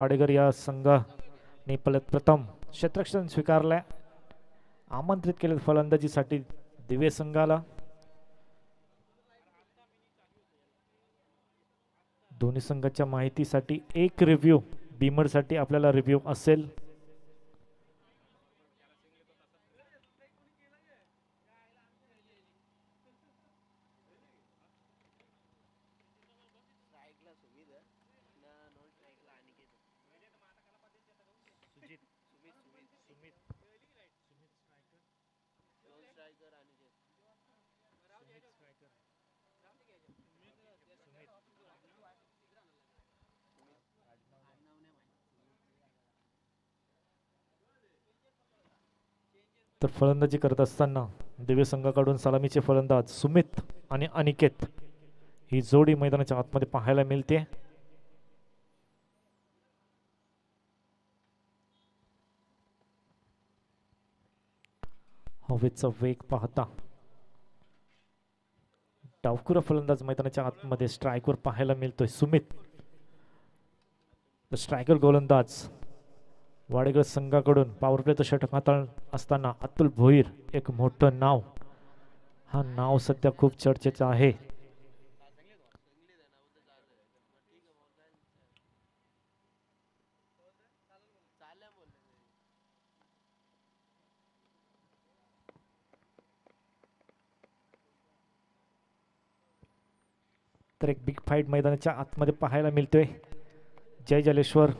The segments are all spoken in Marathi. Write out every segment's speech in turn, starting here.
वाडेकर या संघाने प्रथम क्षेत्ररक्षण स्वीकारले. आमंत्रित केले फलंदाजीसाठी दिवे संघाला. दोन्ही संघाच्या माहितीसाठी एक रिव्ह्यू बीमरसाठी आपल्याला रिव्ह्यू असेल. तर फलंदाजी करत असताना दिव्य संघाकडून सलामीचे फलंदाज सुमित आणि अनिकेत ही जोडी मैदानाच्या आतमध्ये पाहायला मिळते. हवेचा वेग पाहता डावखुरा फलंदाज मैदानाच्या आतमध्ये स्ट्रायकवर पाहायला मिळतोय सुमित. स्ट्रायकर गोलंदाज वाडेकर संघाकडून पॉवर प्लेचं षटक हाताळत असताना अतुल भोईर एक मोठं नाव. हा नाव सध्या खूप चर्चेचं आहे. तर एक बिग फाईट मैदानाच्या आतमध्ये पाहायला मिळतोय. जय जलेश्वर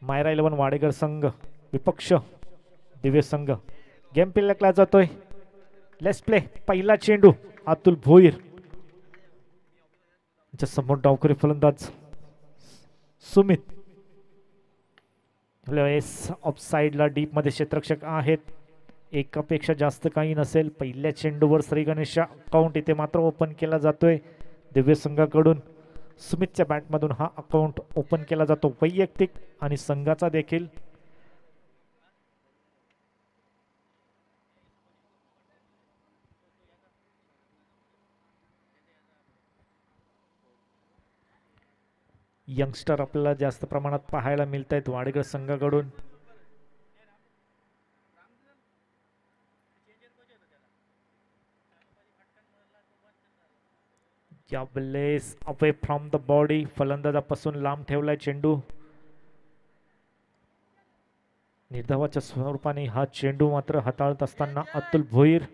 मायरा 11 वाडेकर संघ विपक्ष दिव्य संघ. गेम पिल्लकला जातोय. Let's play. पहिला चेंडू अतुल भोईर यांच्या समोर डावखुरी फलंदाज सुमित. ऑफ साइडला डीप मध्ये क्षेत्ररक्षक आहेत. एकापेक्षा जास्त काही नसेल. पहिल्या चेंडूवर श्री गणेश अकाउंट इथे मात्र ओपन केला जातोय दिव्य संघाकडून. सुमितच्या बॅटमधून हा अकाउंट ओपन केला जातो वैयक्तिक आणि संघाचा देखील. यंगस्टर आपल्याला जास्त प्रमाणात पाहायला मिळत आहेत वाडेकर संघाकडून. या plays away from the body. फलंदाजापासून लांब ठेवलाय चेंडू. निर्धावाच्या स्वरूपाने हा चेंडू मात्र हाताळत असताना अतुल भोईर.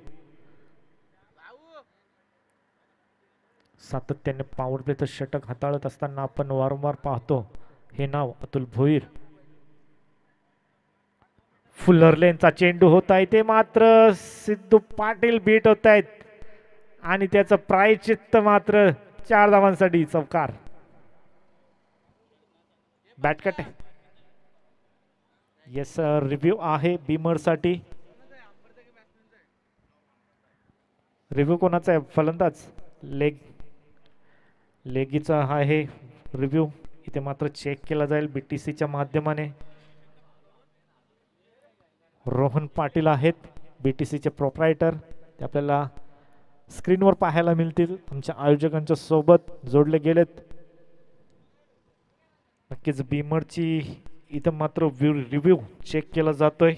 सातत्याने पॉवर प्लेचं षटक हाताळत असताना आपण वारंवार पाहतो हे नाव अतुल भोईर. फुलर लेनचा चेंडू होत आहे ते मात्र सिद्धू पाटील बीट होत आहेत आणि त्याचं प्रायश्चित्त मात्र 4 धावांसाठी चौकार. बॅटकट. येस रिव्ह्यू आहे बीमर साठी. रिव्ह्यू कोणाचा आहे? फलंदाज लेगीचा आहे रिव्ह्यू. इथे मात्र चेक केला जाईल बीटीसीच्या माध्यमाने. रोहन पाटील आहेत बीटीसीचे प्रोप्रायटर. ते आपल्याला स्क्रीनवर पाहायला मिळतील. आमच्या आयोजकांच्या सोबत जोडले गेलेत. नक्कीच बीमरची इथं मात्र रिव्ह्यू चेक केला जातोय.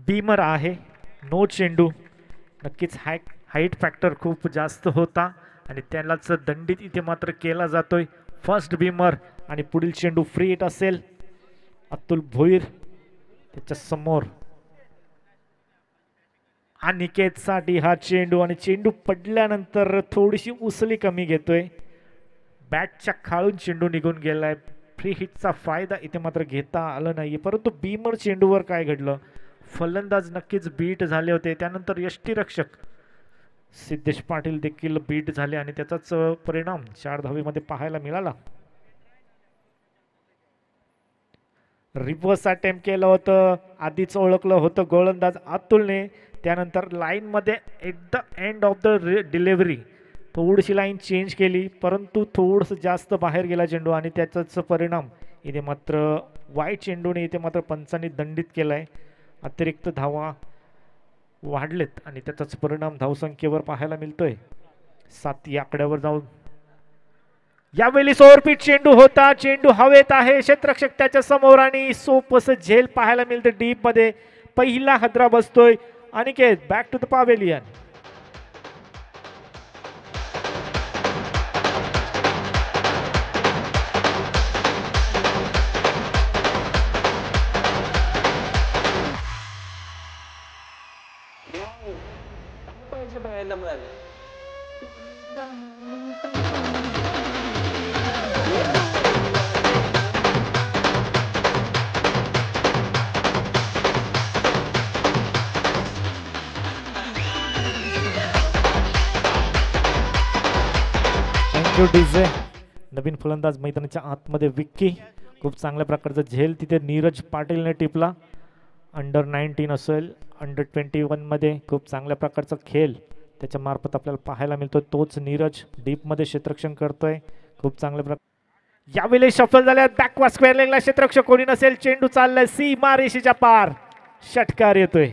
बीमर आहे. नो चेंडू. नक्कीच हाईट फॅक्टर खूप जास्त होता आणि त्यालाच दंडित इथे मात्र केला जातोय. फर्स्ट बीमर आणि पुढील चेंडू फ्री हिट असेल. अतुल भोईर त्याच्या समोर अनिकेत साठी हा चेंडू आणि चेंडू पडल्यानंतर थोडीशी उसळी कमी घेतोय. बॅटच्या खाळून चेंडू निघून गेलाय. फ्री हिटचा फायदा इथे मात्र घेता आला नाहीये. परंतु बीमर चेंडूवर काय घडलं? फलंदाज नक्कीच बीट झाले होते. त्यानंतर यष्टीरक्षक सिद्धेश पाटील देखील बीट झाले आणि त्याचाच परिणाम 4 धावेमध्ये पाहायला मिळाला. रिव्हर्स अटेम्प्ट केलं होतं, आधीच ओळखलं होतं गोलंदाज अतुलने. त्यानंतर लाईनमध्ये at the end of the delivery थोडीशी लाईन चेंज केली, परंतु थोडंसं जास्त बाहेर गेला चेंडू आणि त्याचाच परिणाम इथे मात्र वाईट चेंडूने इथे मात्र पंचांनी दंडित केलाय. अतिरिक्त धावा वाढलेत आणि त्याचाच परिणाम धावसंख्येवर पाहायला मिळतोय. 7 या आकड्यावर जाऊन यावेळी ओव्हरपीच चेंडू होता, चेंडू हवेत आहे, क्षेत्ररक्षक त्याच्या समोर आणि सोपस झेल पाहायला मिळते डीप मध्ये. पहिला हादरा बसतोय. Aniket back to the pavilion. DJ नवीन फलंदाज मैदानाच्या आतमध्ये विक्की. खूप चांगल्या प्रकारचा झेल तिथे नीरज पाटीलने टिपला. अंडर 19 असेल, अंडर 21 मध्ये खूप चांगल्या प्रकारचा खेळ त्याच्या मार्फत आपल्याला पाहायला मिळतोय. तोच नीरज डीप मध्ये क्षेत्ररक्षण करतोय खूप चांगल्या प्रकार. यावेळी सफल झाल्या बॅकवर्ड स्क्वेअर लेगला क्षेत्ररक्षक कोणी नसेल, चेंडू चाललाय सीमा रेषेच्या पार, षटकार येतोय.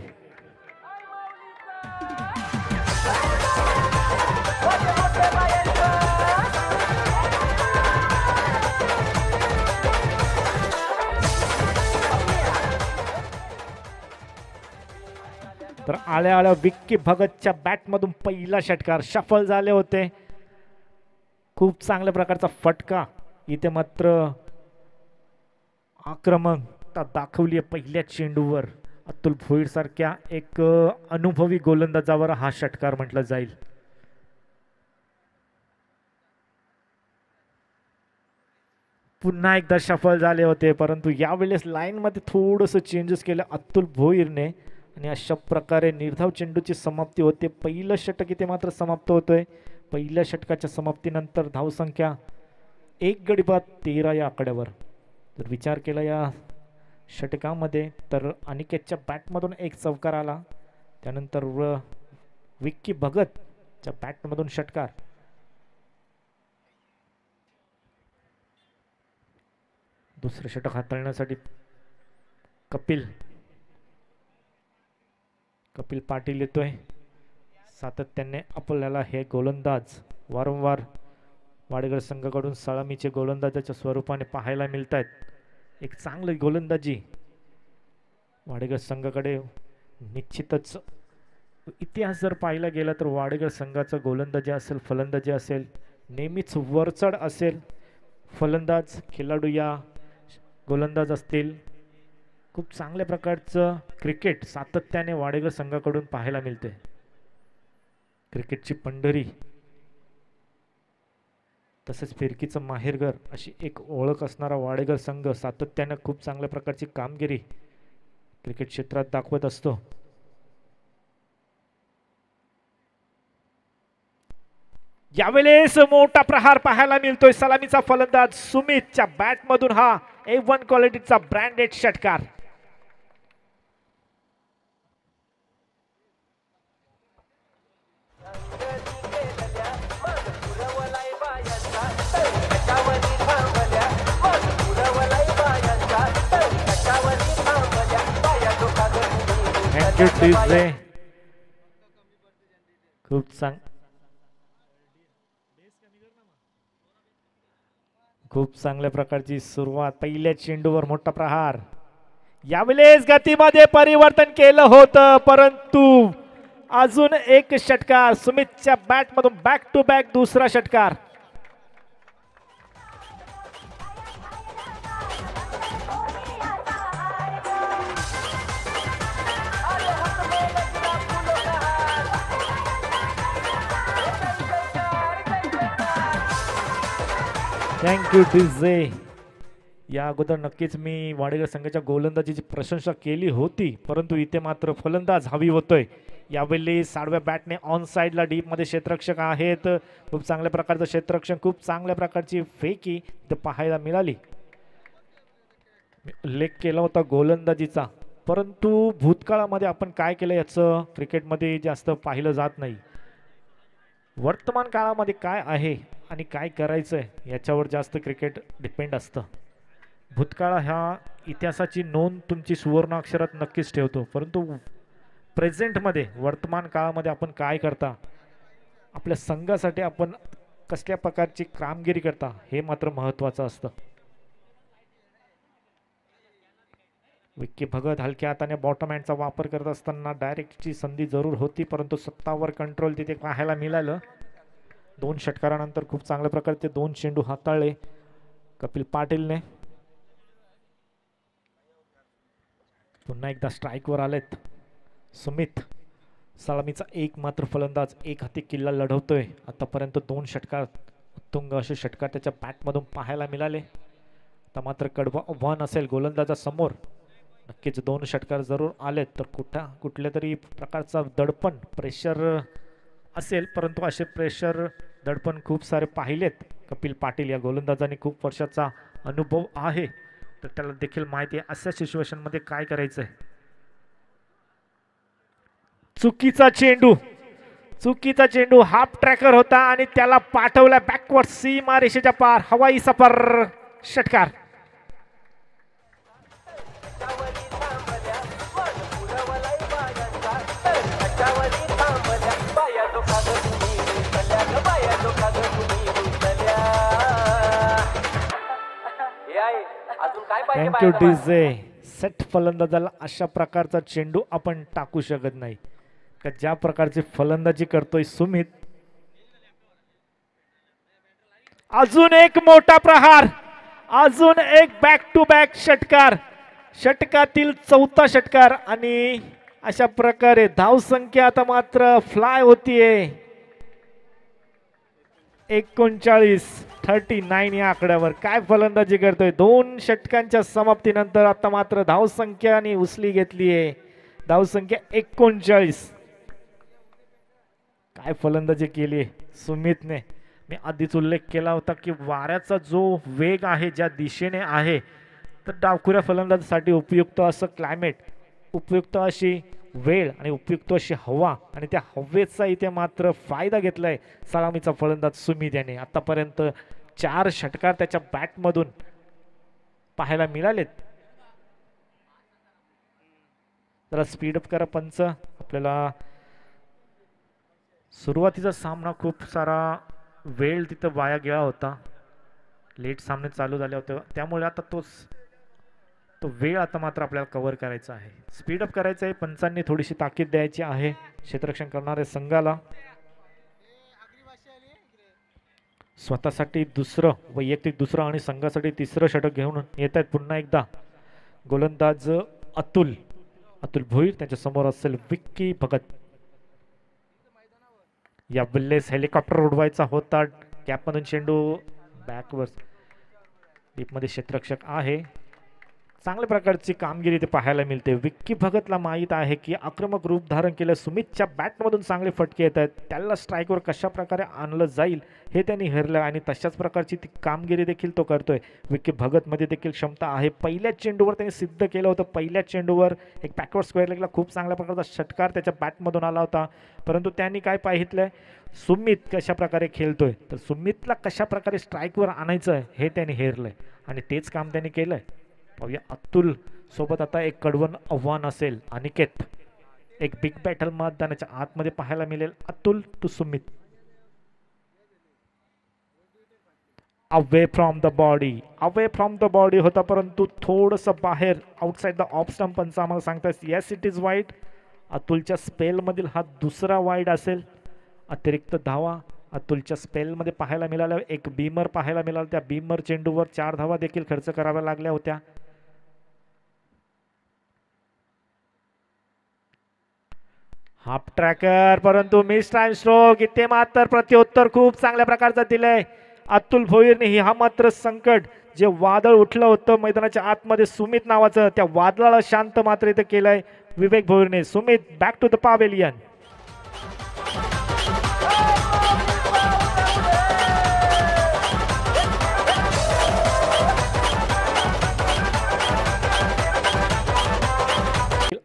तर आल्या आल्या विक्की भगतच्या बॅटमधून पहिला षटकार सफल झाले होते. खूप चांगल्या प्रकारचा फटका इथे मात्र आक्रमकता दाखवली आहे पहिल्या चेंडूवर. अतुल भोईर सारख्या एक अनुभवी गोलंदाजावर हा षटकार म्हटलं जाईल. पुन्हा एकदा सफल झाले होते, परंतु यावेळेस लाईन मध्ये थोडंसं चेंजेस केलं अतुल भोईरने आणि अशा प्रकारे निर्धाव चेंडूची समाप्ती होते. पहिलं षटक इथे मात्र समाप्त होतोय. पहिल्या षटकाच्या समाप्तीनंतर धावसंख्या 1 गडी बाद 13 या आकड्यावर. जर विचार केला या षटकामध्ये तर अनिकेतच्या बॅटमधून एक चौकार आला, त्यानंतर विक्की भगतच्या बॅटमधून षटकार. दुसरं षटक हाताळण्यासाठी कपिल पाटील येतोय. सातत्याने आपल्याला हे गोलंदाज वारंवार वाडेकर संघाकडून सलामीचे गोलंदाजाच्या स्वरूपाने पाहायला मिळत आहेत. एक चांगली गोलंदाजी वाडेकर संघाकडे निश्चितच. इतिहास जर पाहायला गेला तर वाडेकर संघाचा गोलंदाजी असेल फलंदाजी असेल नेहमीच वरचढ असेल. फलंदाज खेळाडू या गोलंदाज असतील, खूप चांगल्या प्रकारचं क्रिकेट सातत्याने वाडेकर संघाकडून पाहायला मिळते. क्रिकेटची पंढरी तसेच फिरकीचं माहेरघर अशी एक ओळख असणारा वाडेकर संघ सातत्याने खूप चांगल्या प्रकारची कामगिरी क्रिकेट क्षेत्रात दाखवत असतो. यावेळेस मोठा प्रहार पाहायला मिळतोय. सलामीचा फलंदाज सुमितच्या बॅटमधून हा A1 क्वालिटीचा ब्रँडेड षटकार. खूप चांगल्या प्रकारची सुरुवात. पहिल्या चेंडूवर मोठा प्रहार. यावेळेस गतीमध्ये परिवर्तन केलं होतं, परंतु अजून एक षटकार सुमितच्या बॅटमधून बॅक टू बॅक दुसरा षटकार. Thank you DJ. या अगोदर नक्कीच मी वाडेकर संघाच्या गोलंदाजीची प्रशंसा केली होती, परंतु इथे मात्र फलंदाज हवी होतोय. यावेळी 7व्या बॅटने ऑन साइडला डीप मध्ये क्षेत्ररक्षक आहेत. खूप चांगल्या प्रकारचं क्षेत्ररक्षण, खूप चांगल्या प्रकारची फेकी पाहायला मिळाली. मी उल्लेख केला होता गोलंदाजीचा, परंतु भूतकाळामध्ये आपण काय केलं याचं क्रिकेटमध्ये जास्त पाहिलं जात नाही. वर्तमान काळामध्ये काय आहे आणि काय करायचं आहे याच्यावर जास्त क्रिकेट डिपेंड असतं. भूतकाळ ह्या इतिहासाची नोंद तुमची सुवर्ण अक्षरात नक्कीच ठेवतो, परंतु प्रेझेंटमध्ये वर्तमान काळामध्ये आपण काय करता, आपल्या संघासाठी आपण कसल्या प्रकारची कामगिरी करता हे मात्र महत्त्वाचं असतं. विक्की भगत हलक्या हाताने बॉटम हँडचा वापर करत असताना डायरेक्टची संधी जरूर होती, परंतु सत्तावर कंट्रोल तिथे पाहायला मिळालं. 2 षटकारानंतर खूप चांगल्या प्रकारे ते 2 चेंडू हाताळले कपिल पाटीलने. पुन्हा एकदा स्ट्राईकवर आलेत सुमित. सलामीचा एक मात्र फलंदाज एक हाती किल्ला लढवतोय. आतापर्यंत 2 षटकार उत्तुंग असे षटकार त्याच्या बॅटमधून पाहायला मिळाले. आता मात्र कडवं आव्हान असेल गोलंदाजासमोर. नक्कीच 2 षटकार जरूर आलेत तर कुठल्या तरी प्रकारचा दडपण प्रेशर असेल, परंतु असे प्रेशर दडपण खूप सारे पाहिलेत कपिल पाटील. या गोलंदाजाने खूप वर्षाचा अनुभव आहे, तर त्याला देखील माहिती आहे अशा सिच्युएशनमध्ये काय करायचंय. चुकीचा चेंडू हाफ ट्रॅकर होता आणि त्याला पाठवला बॅकवर्ड सीमा रेषेच्या पार. हवाई सफर षटकार. Thank you DJ. सेट फलंदाजाला अशा प्रकारचा चेंडू आपण टाकू शकत नाही का ज्या प्रकारची फलंदाजी करतोय सुमित. अजून एक मोठा प्रहार, अजून एक बॅक टू बॅक षटकार, षटकातील 4था षटकार आणि अशा प्रकारे धावसंख्या आता मात्र फ्लाय होतीये 39 या आकड्यावर. काय फलंदाजी करतोय. 2 षटकांच्या समाप्तीनंतर आता मात्र धावसंख्याने उसली घेतलीये. धावसंख्या 39. काय फलंदाजी केली सुमितने. मी आधीच उल्लेख केला होता की वाऱ्याचा जो वेग आहे, ज्या दिशेने आहे, तर डावखुऱ्या फलंदाजासाठी उपयुक्त असं क्लायमेट, उपयुक्त अशी वेळ आणि उपयुक्त अशी हवा, आणि त्या हवेचा इथे मात्र फायदा घेतलाय सलामीचा फलंदाज सुमित याने. आतापर्यंत 4 षटकार त्याच्या बॅटमधून पाहायला मिळालेत. जरा स्पीडअप करा पंच. आपल्याला सुरुवातीचा सामना खूप सारा वेळ तिथं वाया गेला होता. लेट सामने चालू झाले होते, त्यामुळे आता तो वेळ आता मात्र आपल्याला कव्हर करायचा आहे. स्पीडअप करायचं आहे. पंचांनी थोडीशी ताकीद द्यायची आहे क्षेत्ररक्षण करणाऱ्या संघाला. स्वतःसाठी वैयक्तिक दुसरं आणि संघासाठी 3रं षटक घेऊन येत आहेत पुन्हा एकदा गोलंदाज अतुल भोईर. त्याच्या समोर असेल विक्की भगत. या बिल्लेस हेलिकॉप्टर उडवायचा होता. कॅपमधून चेंडू बॅकवर. डीपमध्ये क्षेत्ररक्षक आहे. चांगल्या प्रकारची कामगिरी ते पाहायला मिळते. विक्की भगतला माहीत आहे की आक्रमक रूप धारण केलं सुमितच्या बॅटमधून चांगले फटके येत आहेत, त्याला स्ट्राईकवर कशा प्रकारे आणलं जाईल हे त्यांनी हेरलं आणि तशाच प्रकारची ती कामगिरी देखील तो करतोय. विक्की भगतमध्ये देखील क्षमता आहे. पहिल्याच चेंडूवर त्यांनी सिद्ध केलं होतं. पहिल्याच चेंडूवर एक बॅकवर्ड स्क्वेअर लेगला खूप चांगल्या प्रकारचा षटकार त्याच्या बॅटमधून आला होता, परंतु त्यांनी काय पाहितलंय सुमित कशा प्रकारे खेळतोय, तर सुमितला कशा प्रकारे स्ट्राईकवर आणायचं आहे हे त्यांनी हेरलंय आणि तेच काम त्यांनी केलंय. पाहूया अतुल सोबत आता एक कडवं आव्हान असेल. अनिकेत. एक बिग बॅटल मैदानाच्या आतमध्ये पाहायला मिळेल. Atul to Sumit. Away from the body होता, परंतु थोडस बाहेर आउटसाइड द ऑफ स्टंप. पंच आम्हाला सांगतात येस इट इज वाईड. अतुलच्या स्पेल मधील हा 2रा वाईड असेल. अतिरिक्त धावा अतुलच्या स्पेलमध्ये पाहायला मिळाल्या. एक बीमर पाहायला मिळाला. त्या बीमर चेंडूवर 4 धावा देखील खर्च कराव्या लागल्या होत्या. हाफ ट्रॅकर, परंतु मिस टाइम स्ट्रोक. इथे मात्र प्रत्युत्तर खूप चांगल्या प्रकारचं दिलंय अतुल भोईरने. हा मात्र संकट जे वादळ उठलं होतं मैदानाच्या आतमध्ये सुमित नावाचं, त्या वादळाला शांत मात्र इथे केलंय विवेक भोईरने. Sumit back to the pavilion.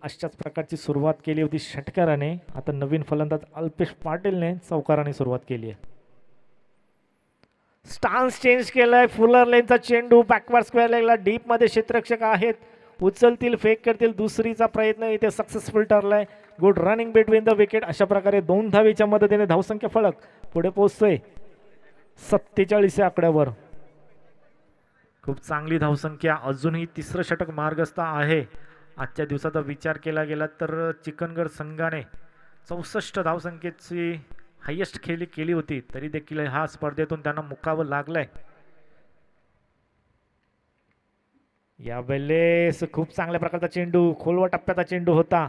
अशाच प्रकारची सुरुवात केली होती षटकाराने. आता नवीन फलंदाज अल्पेश पाटीलने चौकाराने सुरुवात केली आहे. स्टान्स चेंज केलाय. फुलर लेनचा चेंडू बॅकवर्ड स्क्वेअर लेगला डीप मध्ये क्षेत्ररक्षक आहेत, उचलतील, फेक करतील. दुसरीचा प्रयत्न इथे सक्सेसफुल ठरलाय. Good running between the wicket. अशा प्रकारे 2 धावेच्या मदतीने धावसंख्या फलक पुढे पोहोचतोय 47 या आकड्यावर. खूप चांगली धावसंख्या. अजूनही तिसरं षटक मार्गस्थ आहे. आजच्या दिवसाचा विचार केला गेला तर चिकनगड संघाने 64 धावसंख्येची हायेस्ट खेळी केली होती, तरी देखील हा स्पर्धेतून त्यांना मुकावं लागलंय. यावेळेस खूप चांगल्या प्रकारचा चेंडू, खोलवा टप्प्याचा चेंडू होता.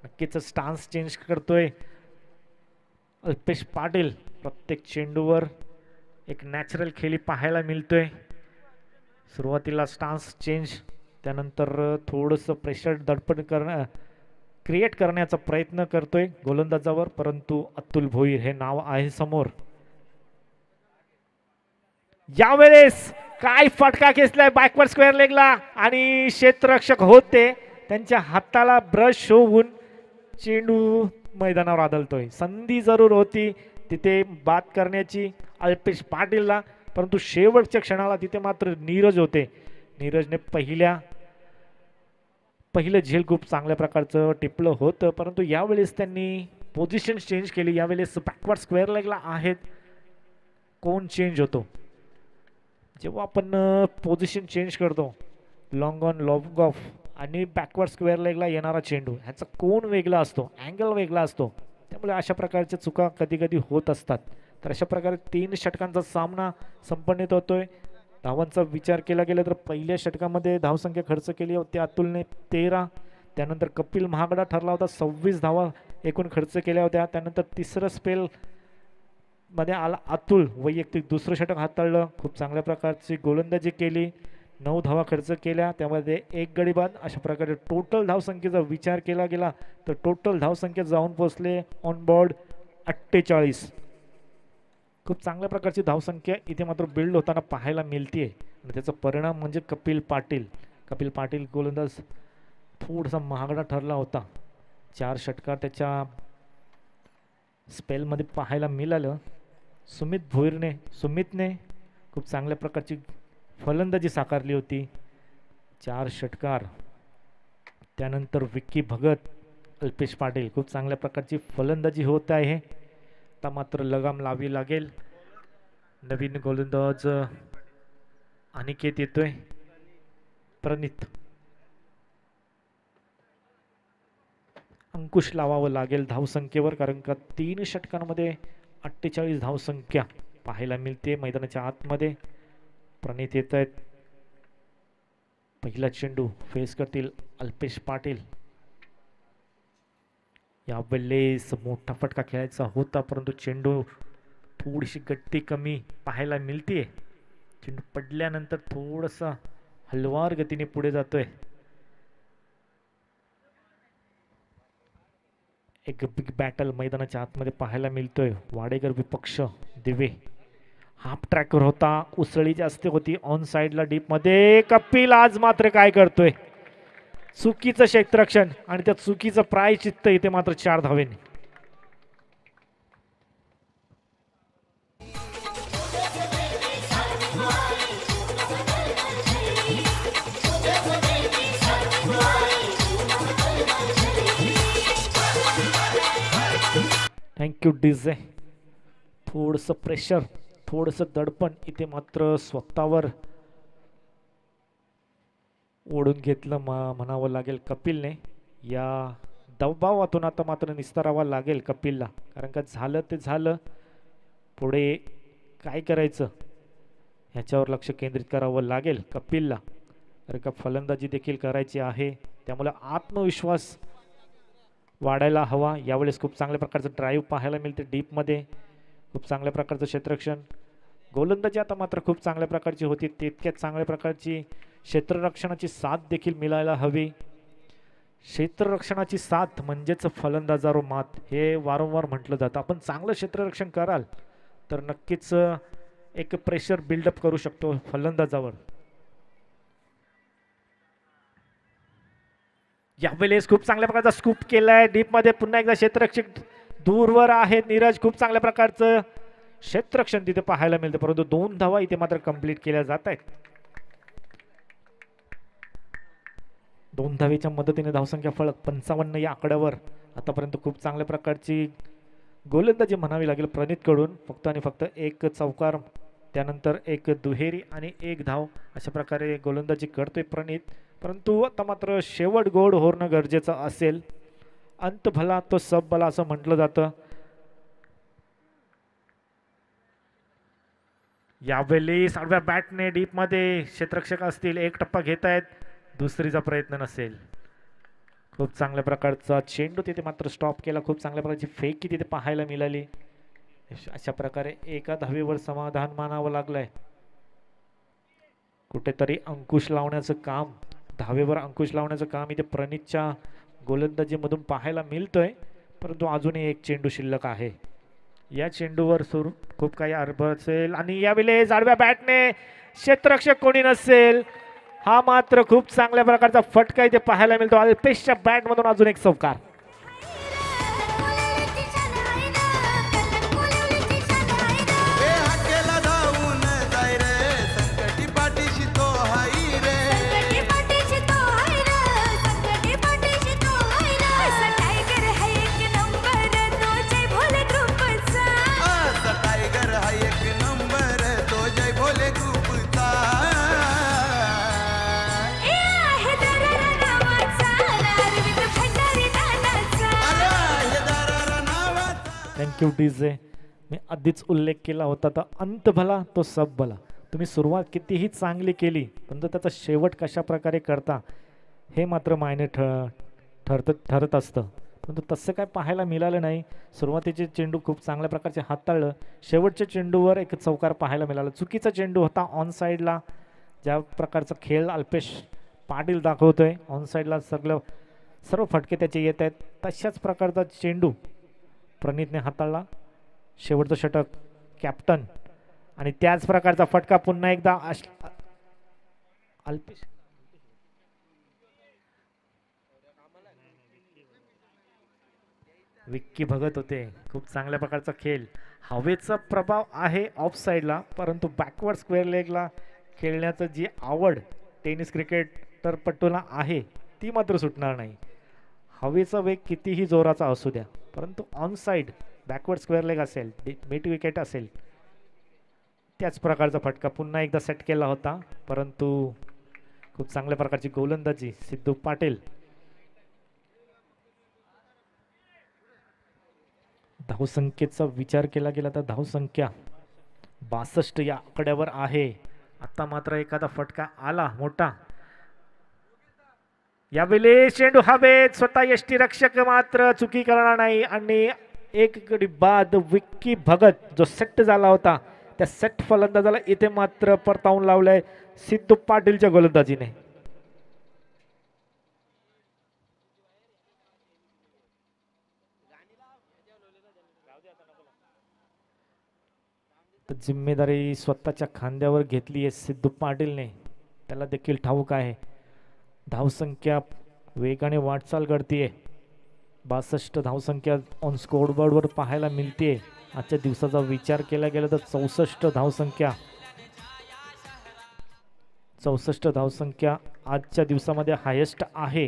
नक्कीच स्टान्स चेंज करतोय अल्पेश पाटील. प्रत्येक चेंडूवर एक नॅचरल खेळी पाहायला मिळतोय. सुरुवातीला स्टान्स चेंज, त्यानंतर थोडंसं प्रेशर दडपण क्रिएट करण्याचा प्रयत्न करतोय गोलंदाजावर, परंतु अतुल भोईर हे नाव आहे समोर. यावेळेस काय फटका खेचलाय बॅकवर्ड स्क्वेअर लेगला आणि क्षेत्ररक्षक होते त्यांच्या हाताला ब्रश होऊन चेंडू मैदानावर आदळतोय. संधी जरूर होती तिथे बाद करण्याची अल्पेश पाटीलला, परंतु शेवटच्या क्षणाला तिथे मात्र नीरज होते. नीरजने पहिलं झेल खूप चांगल्या प्रकारचं टिपलं होतं, परंतु यावेळेस त्यांनी पोझिशन चेंज केली. यावेळेस बॅकवर्ड स्क्वेअर लेगला आहेत. कोण चेंज होतो जेव्हा आपण पोझिशन चेंज करतो, लॉंग ऑन लॉंग ऑफ आणि बॅकवर्ड स्क्वेअर लेगला येणारा चेंडू, ह्याचा कोण वेगळा असतो, अँगल वेगळा असतो. त्यामुळे अशा प्रकारच्या चुका कधी कधी होत असतात. तर अशा प्रकारे 3 षटकांचा सामना संपन्नित होतोय. धावांचा विचार केला गेला तर पहिल्या षटकामध्ये धावसंख्या खर्च केली होती अतुलने 13. त्यानंतर कपिल महागडा ठरला होता, 26 धावा एकूण खर्च केल्या होत्या. त्यानंतर तिसरं स्पेल मध्ये आला अतुल, वैयक्तिक दुसरं षटक हाताळलं. खूप चांगल्या प्रकारची गोलंदाजी केली, 9 धावा खर्च केल्या, त्यामध्ये 1 गडी बाद. अशा प्रकारे टोटल धावसंख्येचा विचार केला गेला तर टोटल धावसंख्या जाऊन पोहोचले ऑन बोर्ड 48. खूप चांगल्या प्रकारची धावसंख्या इथे मात्र बिल्ड होताना पाहायला मिळते आणि त्याचा परिणाम म्हणजे कपिल पाटील गोलंदाज थोडासा महागडा ठरला होता. 4 षटकार त्याच्या स्पेलमध्ये पाहायला मिळालं. सुमितने खूप चांगल्या प्रकारची फलंदाजी साकारली होती, 4 षटकार. त्यानंतर विक्की भगत, अल्पेश पाटील, खूप चांगल्या प्रकारची फलंदाजी होत आहे. आता मात्र लगाम लावी लागेल. नवीन गोलंदाज अनिकेत येतोय, प्रणित, अंकुश लावावं लागेल धावसंख्येवर, कारण का 3 षटकांमध्ये 48 धावसंख्या पाहायला मिळते मैदानाच्या आतमध्ये. प्रणित येत आहेत. पहिला चेंडू फेस करतील अल्पेश पाटील. यावेळेस मोठा फटका खेळायचा होता, परंतु चेंडू थोडीशी गट्टी कमी पाहायला मिळते. चेंडू पडल्यानंतर थोडासा हलवार गतीने पुढे जातोय. एक बिग बॅटल मैदानाच्या आतमध्ये पाहायला मिळतोय. वाडेकर विपक्ष दिवे हाफ ट्रॅकवर होता, उसळी जास्त होती ऑन साइडला डीप मध्ये. कपिल आज मात्र काय करतोय, चुकीचं क्षेत्ररक्षण आणि त्या चुकीचं प्रायश्चित्त इथे मात्र 4 धावेने. Thank you DJ. थोडंसं प्रेशर, थोडंसं दडपण इथे मात्र स्वतःवर ओढून घेतलं म्हणावं लागेल कपिलने. या दबावातून आता मात्र निस्तारावा लागेल कपिलला, कारण का झालं ते झालं, पुढे काय करायचं ह्याच्यावर लक्ष केंद्रित करावं लागेल कपिलला, कारण का फलंदाजी देखील करायची आहे. त्यामुळे आत्मविश्वास वाढायला हवा. यावेळेस खूप चांगल्या प्रकारचं ड्राईव्ह पाहायला मिळते डीपमध्ये, खूप चांगल्या प्रकारचं क्षेत्ररक्षण. गोलंदाजी आता मात्र खूप चांगल्या प्रकारची होती, तितक्याच चांगल्या प्रकारची क्षेत्ररक्षणाची साथ देखील मिळायला हवी. क्षेत्ररक्षणाची साथ म्हणजेच फलंदाजावर मात, हे वारंवार म्हटलं जातं. आपण चांगलं क्षेत्ररक्षण कराल तर नक्कीच एक प्रेशर बिल्डअप करू शकतो फलंदाजावर. यावेळेस खूप चांगल्या प्रकारचा स्कूप केलाय डीप मध्ये. पुन्हा एकदा क्षेत्ररक्षक दूरवर आहे नीरज. खूप चांगल्या प्रकारचं क्षेत्ररक्षण तिथे पाहायला मिळतं, परंतु 2 धावा इथे मात्र कंप्लीट केल्या जात आहेत. 2 धावेच्या मदतीने धावसंख्या फलक 55 या आकड्यावर. आतापर्यंत खूप चांगल्या प्रकारची गोलंदाजी म्हणावी लागेल प्रणित कडून. फक्त आणि फक्त एक चौकार, त्यानंतर एक दुहेरी आणि एक धाव अशा प्रकारे गोलंदाजी करतोय प्रणित. परंतु आता मात्र शेवट गोड होणं गरजेचं असेल. अंत भला तो सब भला असं म्हटलं जातं. यावेळी साडव्या बॅटने डीप मध्ये क्षेत्ररक्षक असतील, एक टप्पा घेत आहेत. दुसरीचा प्रयत्न नसेल. खूप चांगल्या प्रकारचा चेंडू तिथे मात्र स्टॉप केला. खूप चांगल्या प्रकारची फेकी तिथे पाहायला मिळाली. अशा प्रकारे एका धावेवर समाधान मानावं लागलंय. कुठेतरी अंकुश लावण्याचं काम, धावेवर अंकुश लावण्याचं काम इथे प्रणितच्या गोलंदाजीमधून पाहायला मिळतोय. परंतु अजूनही एक चेंडू शिल्लक आहे. या चेंडूवर सुरू खूप काही अर्भ असेल आणि यावेळी जाडव्या बॅटने क्षेत्ररक्षक कोणी नसेल. हा मात्र खूप चांगल्या प्रकारचा फटका इथे पाहायला मिळतो. अल्पेशच्या बॅट मधून अजून एक चौकार. Thank you DJ. मी आधीच उल्लेख केला होता, तर अंत भला तो सब भला. तुम्ही सुरुवात कितीही चांगली केली, परंतु त्याचा शेवट कशा प्रकारे करता हे मात्र मायने ठरत असतं. परंतु तसं काय पाहायला मिळालं नाही. सुरुवातीचे चेंडू खूप चांगल्या प्रकारचे हाताळलं. शेवटच्या चेंडूवर एक चौकार पाहायला मिळाला. चुकीचा चेंडू होता ऑन साईडला. ज्या प्रकारचा खेळ अल्पेश पाटील दाखवतोय, ऑन साईडला सर्व फटके त्याचे येत आहेत, तशाच प्रकारचा चेंडू प्रणितने हाताळला. शेवटचं षटक कॅप्टन आणि त्याच प्रकारचा फटका पुन्हा एकदा अल्पेश. विक्की भगत होते. खूप चांगल्या प्रकारचा खेळ. हवेचा प्रभाव आहे ऑफ साईडला, परंतु बॅकवर्ड स्क्वेअर लेगला खेळण्याचं जी आवड टेनिस क्रिकेटर पटूला आहे ती मात्र सुटणार नाही. हवेचा वेग कितीही जोराचा असू द्या, परंतु on side backward square leg असेल, मिड विकेट असेल, त्याच प्रकारचा फटका पुन्हा एकदा सेट केला होता. परंतु खूप चांगल्या प्रकारची गोलंदाजी सिद्धू पाटील. धावसंख्येचा विचार केला गेला तर धावसंख्या 62 या आकड्यावर आहे. आता मात्र एखादा फटका आला मोठा. यावेळी चेंडू हवेत, स्वतः यष्टीरक्षक मात्र चुकी करणार नाही आणि एक गडी बाद. विक्की भगत जो सेट झाला होता त्या सेट फलंदाजाला इथे मात्र परतावून लावलंय सिद्धू पाटीलच्या गोलंदाजीने. जिम्मेदारी स्वतःच्या खांद्यावर घेतली आहे सिद्धू पाटीलने. त्याला देखील ठाऊक आहे धावसंख्या वेगाने वाटचाल करते. 62 धावसंख्या ऑन स्कोरबोर्डवर पाहायला मिळते. आजच्या दिवसाचा विचार केला गेला तर 64 धावसंख्या आजच्या दिवसामध्ये हायेस्ट आहे.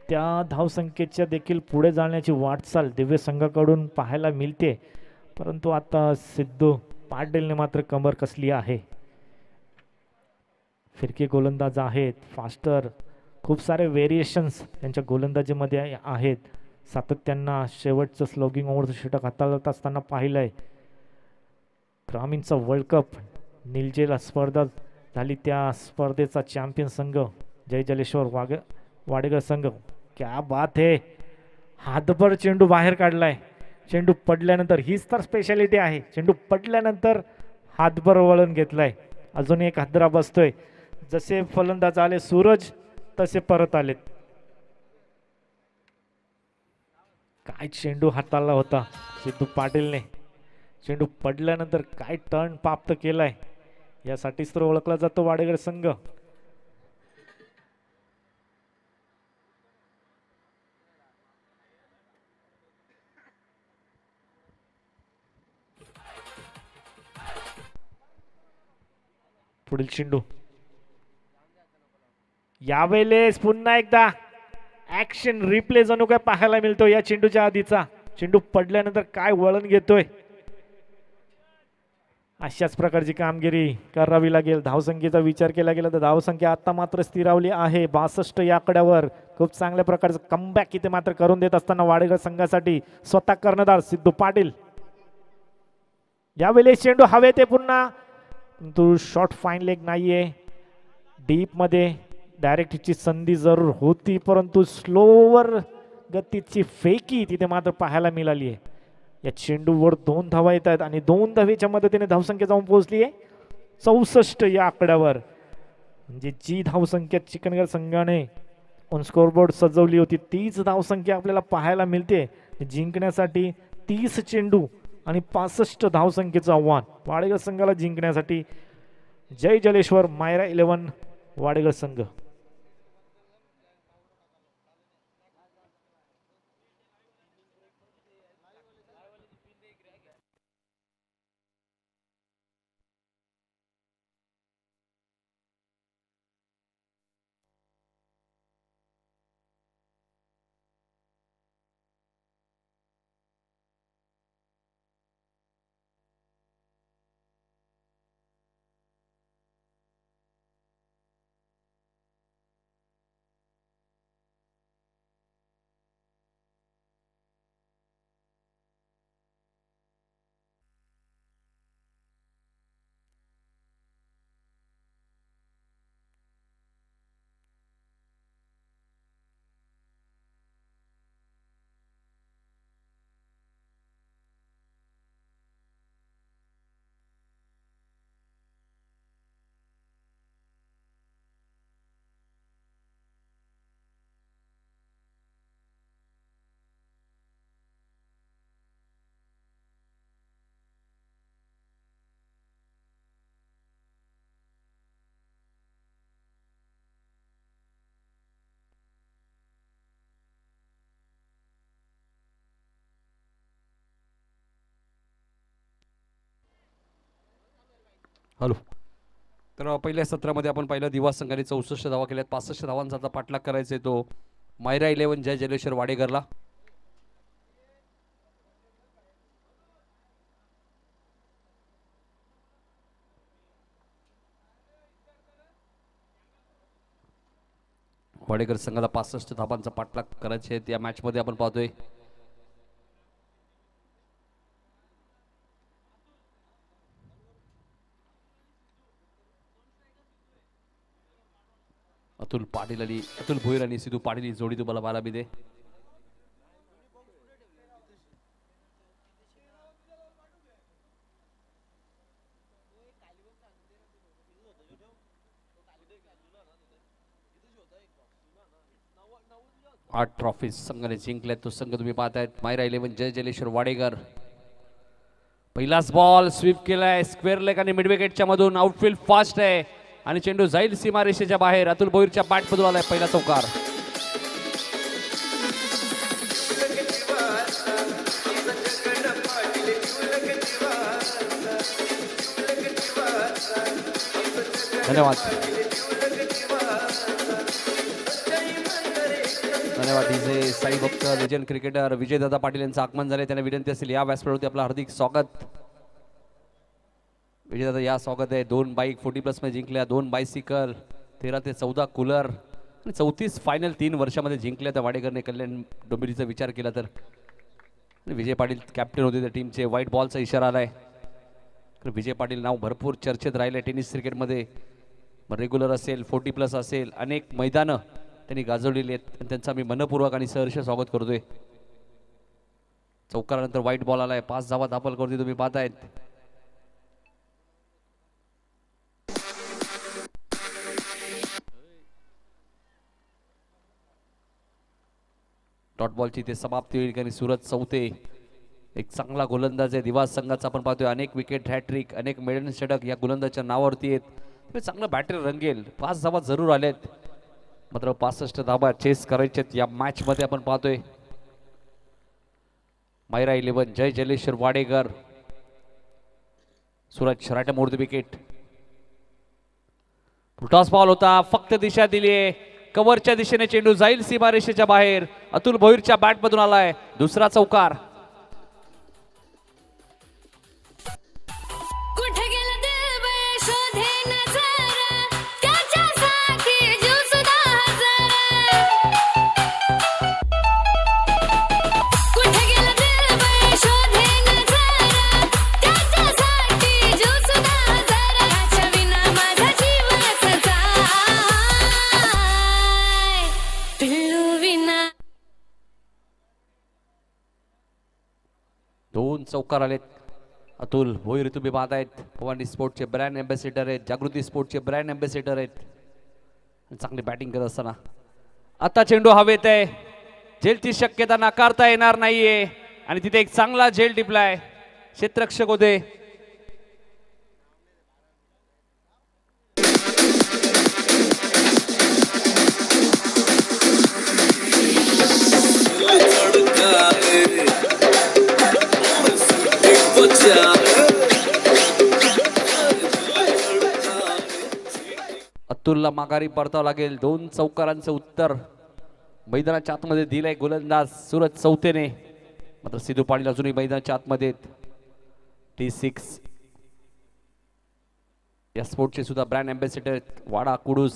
त्या धावसंख्येच्या देखील पुढे जाण्याची वाटचाल दिव्य संघाकडून पाहायला मिळते. परंतु आता सिद्धू पाटीलने मात्र कंबर कसली आहे. फिरकी गोलंदाज आहेत, फास्टर, खूप सारे व्हेरिएशन्स त्यांच्या गोलंदाजीमध्ये आहेत. सातत्यानं शेवटचं स्लोगिंग ओव्हरचं षटक हाताळत असताना पाहिलंय. ग्रामीणचा वर्ल्ड कप निलजेला स्पर्धा झाली, त्या स्पर्धेचा चॅम्पियन संघ जय जलेश्वर वाडेकर संघ. क्या बात है. हातभर चेंडू बाहेर काढलाय. चेंडू पडल्यानंतर हीच तर स्पेशालिटी आहे. चेंडू पडल्यानंतर हातभर वळण घेतलाय. अजून एक हादरा बसतोय. जसे फलंदाज आले सूरज तसे परत आलेत. काय चेंडू हाताळला होता सिद्धू पाटीलने. चेंडू पडल्यानंतर काय टर्न प्राप्त केलाय यासाठीच तर ओळखला जातो वाडेकर संघ. पुढील चेंडू यावेळेस पुन्हा एकदा ऍक्शन रिप्ले जणू काय पाहायला मिळतो या चेंडूच्या आधीचा. चेंडू पडल्यानंतर काय वळण घेतोय. अशाच प्रकारची कामगिरी करावी लागेल. धावसंख्येचा विचार केला गेला तर धावसंख्या आता मात्र स्थिरावली आहे 62 या आकड्यावर. खूप चांगल्या प्रकारचं कमबॅक इथे मात्र करून देत असताना वाडेकर संघासाठी स्वतः कर्णधार सिद्धू पाटील. यावेळेस चेंडू हवेत आहे पुन्हा, परंतु शॉर्ट फाईन लेग नाहीये. डीप मध्ये डायरेक्टची संधी जरूर होती, परंतु स्लोवर गतीची फेकी तिथे मात्र पाहायला मिळाली आहे. या चेंडूवर 2 धावा येत आहेत आणि 2 धावेच्या मदतीने धावसंख्या जाऊन पोहोचली आहे 64 या आकड्यावर. म्हणजे जी धावसंख्या चिकनगर संघाने ऑन स्कोरबोर्ड सजवली होती तीच धावसंख्या आपल्याला पाहायला मिळते. जिंकण्यासाठी 30 चेंडू आणि 65 धावसंख्येचं आव्हान वाडेकर संघाला जिंकण्यासाठी. जय जलेश्वर मायरा 11 वाडेकर संघ. हॅलो. तर पहिल्या सत्रामध्ये आपण पाहिलं दिवास संघाने 64 धावा केल्यात. 65 धावांचा आता पाठलाग करायचा आहे तो मायरा 11 जय जलेश्वर वाडेकरला. वाडेकर संघाला 65 धावांचा पाठलाग करायचे आहेत या मॅच मध्ये. आपण पाहतोय अतुल भोईर आणि सिद्धू पाटील ही जोडी तुम्हाला पाहायला मिळते. आठ ट्रॉफीज संघाने जिंकल्यात. तो संघ तुम्ही पाहतायत मायरा 11 जय जलेश्वर वाडेकर. पहिलाच बॉल स्वीप केलाय स्क्वेअर लेग आणि मिड विकेटच्या मधून. आउटफील्ड फास्ट आहे आणि चेंडू जाईल सीमारेषेच्या बाहेर. अतुल भोईरच्या बॅट मधून आलाय पहिला चौकार. धन्यवाद धन्यवाद. डीजे साई भक्त लेजंड क्रिकेटर विजयदादा पाटील यांचं आगमन झाले. त्यांना विनंती असेल या व्यासपीठावरती आपलं हार्दिक स्वागत. विजयदादा या स्वागत आहे. 2 बाईक 40+ मध्ये जिंकल्या, 2 बायसिकल, 13 ते 14 कूलर आणि 34 फायनल 3 वर्षामध्ये जिंकल्या. त्या वाडेकरने कल्याण डोंबिवलीचा विचार केला तर. विजय पाटील कॅप्टन होते त्या टीमचे. व्हाईट बॉलचा इशारा आलाय. विजय पाटील नाव भरपूर चर्चेत राहिले टेनिस क्रिकेटमध्ये. रेग्युलर असेल 40+ असेल अनेक मैदानं त्यांनी गाजवलेली आहेत. त्यांचा मी मनपूर्वक आणि सहर्ष स्वागत करतोय. चौकारानंतर व्हाईट बॉल आलाय. 5 धावा दाखल करतोय तुम्ही पाहतायत. डॉट बॉलची ते समाप्ती होईल आणि सूरज चौथे एक चांगला गोलंदाज आहे दिवास संघाचा. आपण पाहतोय अनेक विकेट हॅट्रिक अनेक मेडन षटक या गोलंदाजच्या नावावरती आहेत. चांगलं बॅटरी रंगेल. 5 धावा जरूर आल्यात मात्र 65 धावा चेस करायच्यात या मॅच मध्ये. आपण पाहतोय मायरा 11 जय जलेश्वर वाडेकर. सूरज शराटे मोड द विकेट. टॉस बॉल होता, फक्त दिशा दिलीये कव्हरच्या दिशेने, चेंडू जाईल सीमारेषेच्या बाहेर. अतुल भोईरच्या बॅट मधून आलाय दुसरा चौकार. दोन चौकार आलेत. अतुल भोईर तुम्ही पाहतायत भवानी स्पोर्टचे ब्रँड अँबॅसिडर आहेत, जागृती स्पोर्टचे ब्रँड अँबॅसिडर आहेत. चांगली बॅटिंग करत असताना आता चेंडू हवेत आहे. झेलची शक्यता नाकारता येणार नाहीये आणि तिथे एक चांगला झेल टिपलाय. क्षेत्ररक्षक होते. अतुलला माघारी परतावं लागेल. दोन चौकारांचं उत्तर मैदानाच्या आतमध्ये दिलंय गोलंदाज सूरज चौथेने. मात्र सिद्धू पाटील अजूनही मैदानाच्या आतमध्ये. T6 या स्पोर्टचे सुद्धा ब्रँड अँबॅसिडर वाडा कुडूस,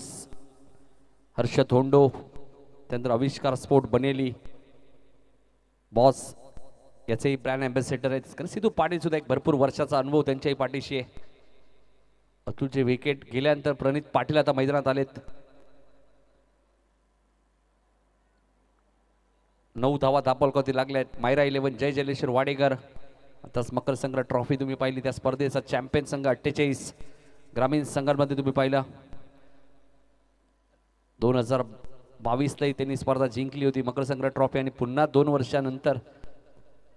हर्षद होंडो, त्यानंतर आविष्कार स्पोर्ट बनेली बॉस याचेही ब्रँड अँबॅसिडर आहेत. कारण सिद्धू पाटील सुद्धा एक भरपूर वर्षाचा अनुभव त्यांच्याही पाठीशी आहे. अतुलचे विकेट गेल्यानंतर प्रणित पाटील आता मैदानात आलेत. 9 धावा धापलकवती लागल्यात. मायरा 11 जय जलेश्वर वाडेकर. आताच मकर संघ ट्रॉफी तुम्ही पाहिली, त्या स्पर्धेचा चॅम्पियन संघ 48 ग्रामीण संघांमध्ये तुम्ही पाहिला. 2022ला त्यांनी स्पर्धा जिंकली होती मकर संघ ट्रॉफी आणि पुन्हा 2 वर्षानंतर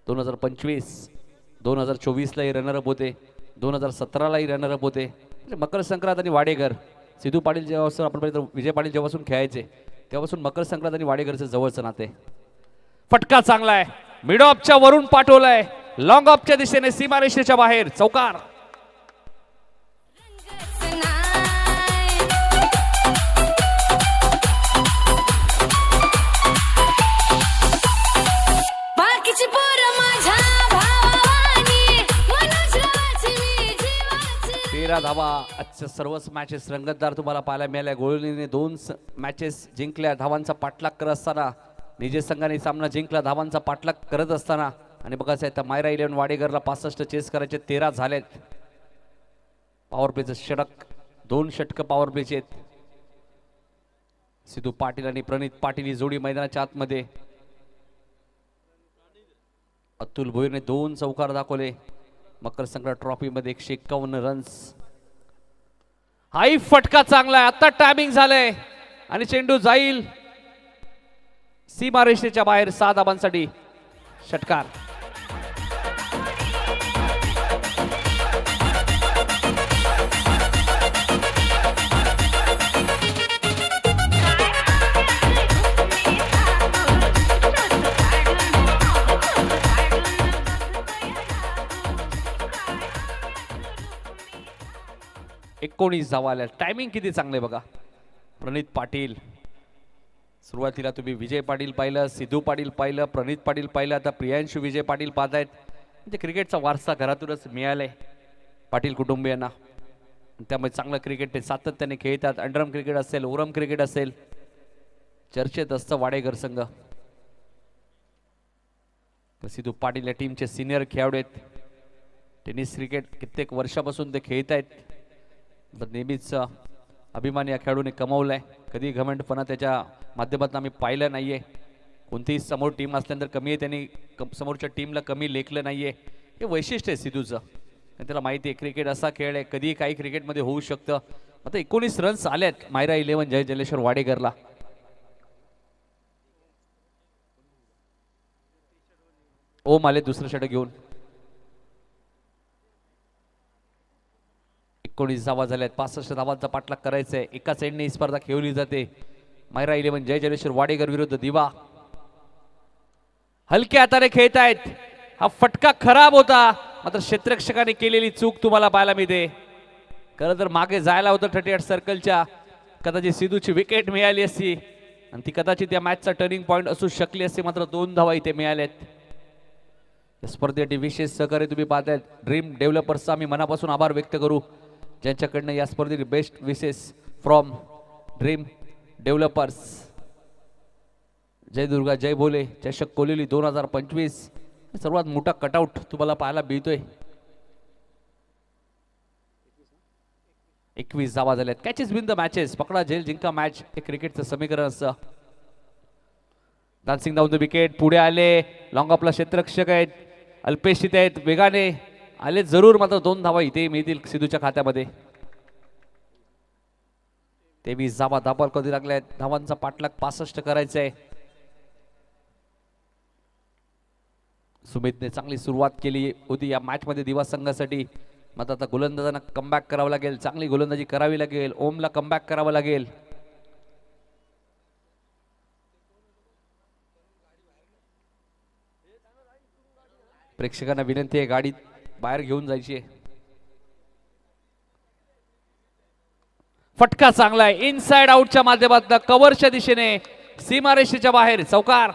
2025 2024लाही रनरअप होते, 2017लाही रनरअप होते. म्हणजे मकर संक्रांत आणि वाडेकर, सिद्धू पाटील जेव्हापासून आपण विजय पाटील जेव्हापासून खेळायचे तेव्हापासून मकर संक्रांत आणि वाडेकरचं जवळचं नाते. फटका चांगला आहे, मिड ऑफच्या वरून पाठवलाय, लॉंग ऑफच्या दिशेने सीमारेषेच्या बाहेर चौकार. धावा. आजच्या सर्वच मॅचेस रंगतदार तुम्हाला पाहायला मिळाल्या. गोळीने 2 मॅचेस जिंकल्या धावांचा पाठलाग करत असताना. निजे संघाने सामना जिंकला धावांचा पाठलाग करत असताना. आणि बघायचं आहे तर मायरा 11 वाडेकरला 65 चेस करायचे, 13 झालेत. पॉवर प्लेचं षटक, 2 षटक पॉवर प्लेचे आहेत. सिद्धू पाटील आणि प्रणित पाटील ही जोडी मैदानाच्या आतमध्ये. अतुल भोईरने 2 चौकार दाखवले. मकर संक्रांत ट्रॉफी मध्ये 151 रन्स. हाई फटका चांगला आहे, आता टायमिंग झालंय आणि चेंडू जाईल सीमारेषेच्या बाहेर. 6 धावांसाठी षटकार. एकोणीस धावा आल्या. टायमिंग किती चांगले बघा. प्रणित पाटील, सुरुवातीला तुम्ही विजय पाटील पाहिलं, सिद्धू पाटील पाहिलं, प्रणित पाटील पाहिलं, आता प्रियांशू विजय पाटील पाहतायत. म्हणजे क्रिकेटचा वारसा घरातूनच मिळालाय पाटील कुटुंबियांना. त्यामुळे चांगलं क्रिकेट ते सातत्याने खेळतात. अंडरम क्रिकेट असेल, ओरम क्रिकेट असेल, चर्चेत असतं वाडेकर संघ. सिद्धू पाटील या टीमचे सिनियर खेळाडू आहेत. टेनिस क्रिकेट कित्येक वर्षापासून ते खेळत आहेत. नेहमीच अभिमान या खेळाडूने कमावलाय. कधी घमंडपणा त्याच्या माध्यमातून आम्ही पाहिलं नाहीये. कोणतीही समोर टीम असल्यानंतर कमी आहे त्यांनी समोरच्या टीमला कमी लेखलं नाहीये. हे वैशिष्ट्य आहे सिद्धूचं. त्याला माहिती आहे क्रिकेट असा खेळ आहे, कधी काही क्रिकेटमध्ये होऊ शकतं. आता 19 रन्स आल्यात मायरा 11 जय जलेश्वर वाडेकरला. ओम आले दुसरं षटक घेऊन. 19 धावा झाल्यात. 65 धावांचा पाठलाग करायचा आहे. एकाच एंडने ही स्पर्धा खेळली जाते. मायरा 11 जय जलेश्वर वाडेकर विरुद्ध दिवा. हलक्या हाताने खेळतायत. हा फटका खराब होता, मात्र क्षेत्ररक्षकाने केलेली चूक तुम्हाला पाहायला मिळते. खरं तर मागे जायला होतं 38 सर्कलच्या, कदाचित सिद्धूची विकेट मिळाली असती आणि ती कदाचित या मॅचचा टर्निंग पॉइंट असू शकली असती, मात्र 2 धावा इथे मिळाल्यात. या स्पर्धेसाठी विशेष सहकार्य तुम्ही पाहतायत ड्रीम डेव्हलपर्सचा आम्ही मनापासून आभार व्यक्त करू, ज्यांच्याकडनं या स्पर्धेची बेस्ट विशेष फ्रॉम ड्रीम डेव्हलपर्स. जय दुर्गा जय भोले चषक कोलेली 2025 सर्वात मोठा कटआउट तुम्हाला पाहायला मिळतोय. 21 धावा झाल्यात. कॅचेस विन द मॅचेस, पकडा झेल जिंका मॅच हे क्रिकेटचं समीकरण असतं. डान्सिंग डाऊन द विकेट, पुढे आले लॉंग ऑफला क्षेत्ररक्षक आहेत, अल्पेश तिथे आहेत, वेगाने आले जरूर, मात्र 2 धावा इथे मिळतील सिद्धूच्या खात्यामध्ये. 23 धावा धापाल कधी लागल्यात. धावांचा पाठलाग 65 करायचा आहे. सुमितने चांगली सुरुवात केली होती या मॅच मध्ये दिवा संघासाठी, मात्र आता गोलंदाजांना कमबॅक करावं लागेल, चांगली गोलंदाजी करावी लागेल. ओमला कमबॅक करावं लागेल. प्रेक्षकांना विनंती आहे गाडी बाहेर घेऊन जायची आहे. फटका चांगला आहे इनसाइड आउटच्या माध्यमातून कव्हरच्या दिशेने सीमारेषेच्या बाहेर चौकार.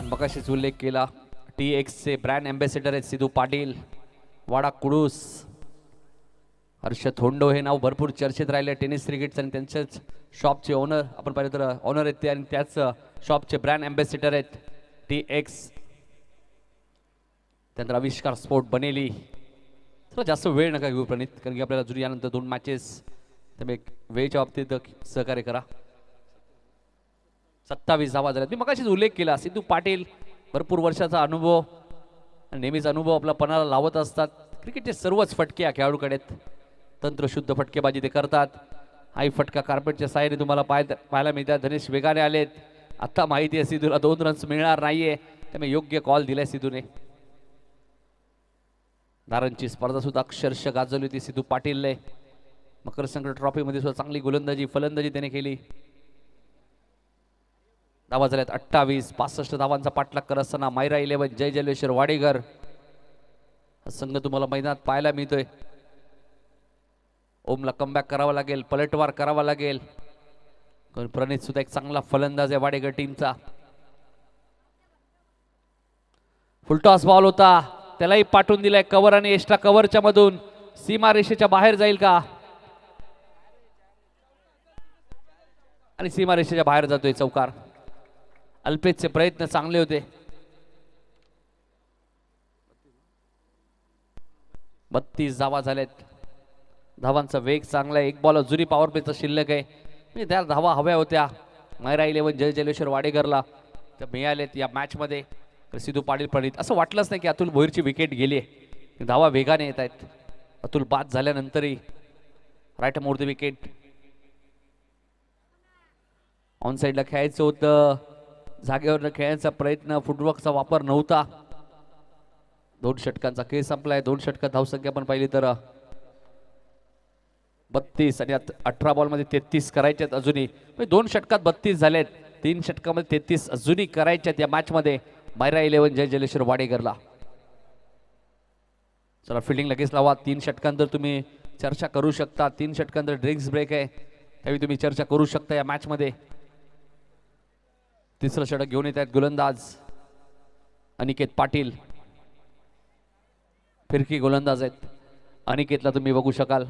मगाशीच उल्लेख केला TX चे ब्रँड अँबॅसेडर आहेत सिद्धू पाटील, वाडा कुडूस. हर्षद होंडो हे नाव भरपूर चर्चेत राहिले टेनिस क्रिकेटचं, आणि त्यांच्याच शॉपचे ओनर आपण पाहिलं तर ओनर आहेत ते, आणि त्याच शॉपचे ब्रँड अँबॅसेडर आहेत TX. त्यानंतर आविष्कार स्पोर्ट बनेली. तर जास्त वेळ नका घेऊ प्रणित, कारण की आपल्याला अजून यानंतर 2 मॅचेस, त्यामुळे वेळेच्या बाबतीत सहकार्य करा. 27 धावा झाल्यात. मी मगाशीच उल्लेख केला सिद्धू पाटील भरपूर वर्षाचा अनुभव, नेहमीच अनुभव आपला पणाला लावत असतात. क्रिकेटचे सर्वच फटके या खेळाडूकडे तंत्रशुद्ध फटकेबाजी ते करतात. हाही फटका कार्पेटच्या साहाय्याने तुम्हाला पाहायला मिळतात. धनेश वेगाने आलेत. आता माहिती आहे सिद्धूला 2 रन्स मिळणार नाहीये, त्यामुळे योग्य कॉल दिलाय सिद्धूने. दारणची स्पर्धा सुद्धा अक्षरशः गाजवली होती सिद्धू पाटीलने. मकर संकट ट्रॉफीमध्ये सुद्धा चांगली गोलंदाजी फलंदाजी त्याने केली. धावा झाल्यात 28. 65 धावांचा पाठलाग करत असताना मायरा 11 जय जलेश्वर वाडेकर हा संघ तुम्हाला मैदानात पाहायला मिळतोय. ओमला कमबॅक करावा लागेल, पलटवार करावा लागेल. प्रणित सुद्धा एक चांगला फलंदाज आहे वाडेकर टीमचा. फुलटॉस बॉल होता, त्यालाही पाठवून दिलाय कव्हर, आणि एक्स्ट्रा कव्हरच्या मधून सीमा रेषेच्या बाहेर जाईल का, आणि सीमा रेषेच्या बाहेर जातोय चौकार. अल्पेशचे प्रयत्न चांगले होते. 32 धावा झाल्यात. धावांचा वेग चांगला आहे. 1 बॉल अजूनही पॉवर प्लेचा शिल्लक आहे, म्हणजे त्या धावा हव्या होत्या मायरा 11 जय जलेश्वर वाडेकरला, त्या मिळालेत या मॅच मध्ये. सिद्धू पाटील प्रणित असं वाटलंच नाही की अतुल भोईरची विकेट गेली आहे. धावा वेगाने येत आहेत. अतुल बाद झाल्यानंतरही right more the wicket. On साईडला खेळायचं होतं, जागेवर खेळण्याचा प्रयत्न, फुटवर्कचा वापर नव्हता. 2 षटकांचा खेळ संपलाय. 2 षटकात धावसंख्या पण पाहिली तर 32 आणि 18 बॉलमध्ये 33 करायच्यात अजूनही. 2 षटकात 32 झालेत, 3 षटकामध्ये 33 अजूनही करायच्यात या मॅच मध्ये मायरा 11 जय जलेश्वर वाडेकरला. चला फिल्डिंग लगेच लावा. 3 षटकांतर तुम्ही चर्चा करू शकता. 3 षटकांतर ड्रिंक्स ब्रेक आहे, त्यावेळी तुम्ही चर्चा करू शकता या मॅच मध्ये. तिसरं षटक घेऊन येत आहेत गोलंदाज अनिकेत पाटील. फिरकी गोलंदाज आहेत. अनिकेतला तुम्ही बघू शकाल.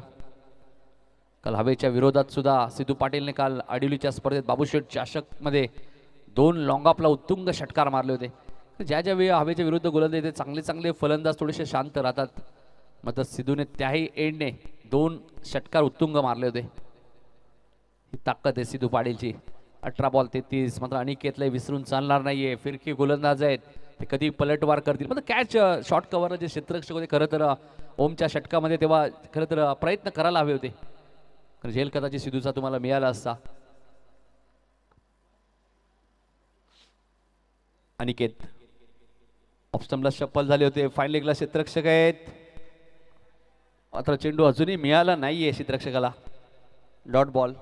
काल हवेच्या विरोधात सुद्धा सिद्धू पाटीलने काल आडिवलीच्या स्पर्धेत बाबूशेठ चषक मध्ये 2 लॉंग ऑफला उत्तुंग षटकार मारले होते. ज्या ज्या वेळी हवेच्या विरुद्ध गोलंदाज येते चांगले चांगले फलंदाज थोडेसे शांत राहतात. मात्र सिद्धूने त्याही एंडने 2 षटकार उत्तुंग मारले होते. ही ताकद आहे सिद्धू पाटीलची. 18 बॉल 33. मात्र अनिकेतला विसरून चालणार नाहीये. फिरकी गोलंदाज आहेत, ते कधी पलटवार करतील. मात्र कॅच शॉर्ट कव्हर जे क्षेत्ररक्षक होते खरं तर ओमच्या षटकामध्ये तेव्हा खरं तर प्रयत्न करायला हवे होते, कारण झेल कदाचित सिद्धूचा तुम्हाला मिळाला असता. अनिकेत ऑफस्टंपला शफल झाले होते. फाईन लेगला क्षेत्ररक्षक आहेत. मात्र चेंडू अजूनही मिळाला नाहीये क्षेत्ररक्षकाला. Dot ball.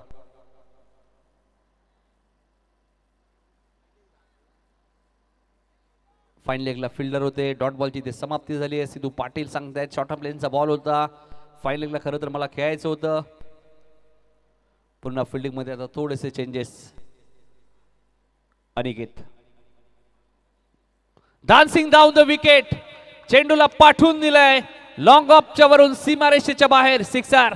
फाईन लेगला फिल्डर होते. डॉट बॉलची ते समाप्ती झाली आहे. सिद्धू पाटील सांगतायत शॉर्ट ऑफ लेनचा बॉल होता. फाईन लेगला खरं तर मला खेळायचं होतं. पुन्हा फिल्डिंग मध्ये आता थोडेसे changes. Aniket dancing down the wicket. चेंडूला पाठवून दिलाय लॉंग ऑफच्या वरून सीमारेषेच्या बाहेर. सिक्सर.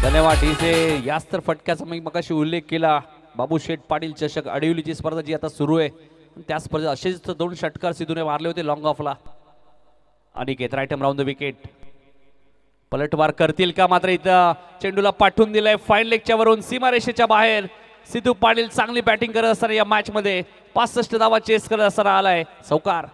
धन्यवाद डीजे. याच तर फटक्याचा मी मगाशी उल्लेख केला. बाबूशेठ पाटील चषक अडविलीची स्पर्धा जी आता सुरू आहे त्या स्पर्धेत असेच 2 षटकार सिद्धूने मारले होते लॉंग ऑफला. Aniket right round the wicket. पलटवार करतील का? मात्र इथं चेंडूला पाठवून दिलाय फाईन लेगच्या वरून सीमारेषेच्या बाहेर. सिद्धू पाटील चांगली बॅटिंग करत असताना या मॅच मध्ये 65 धावा चेस करत असताना आलाय. चौकार.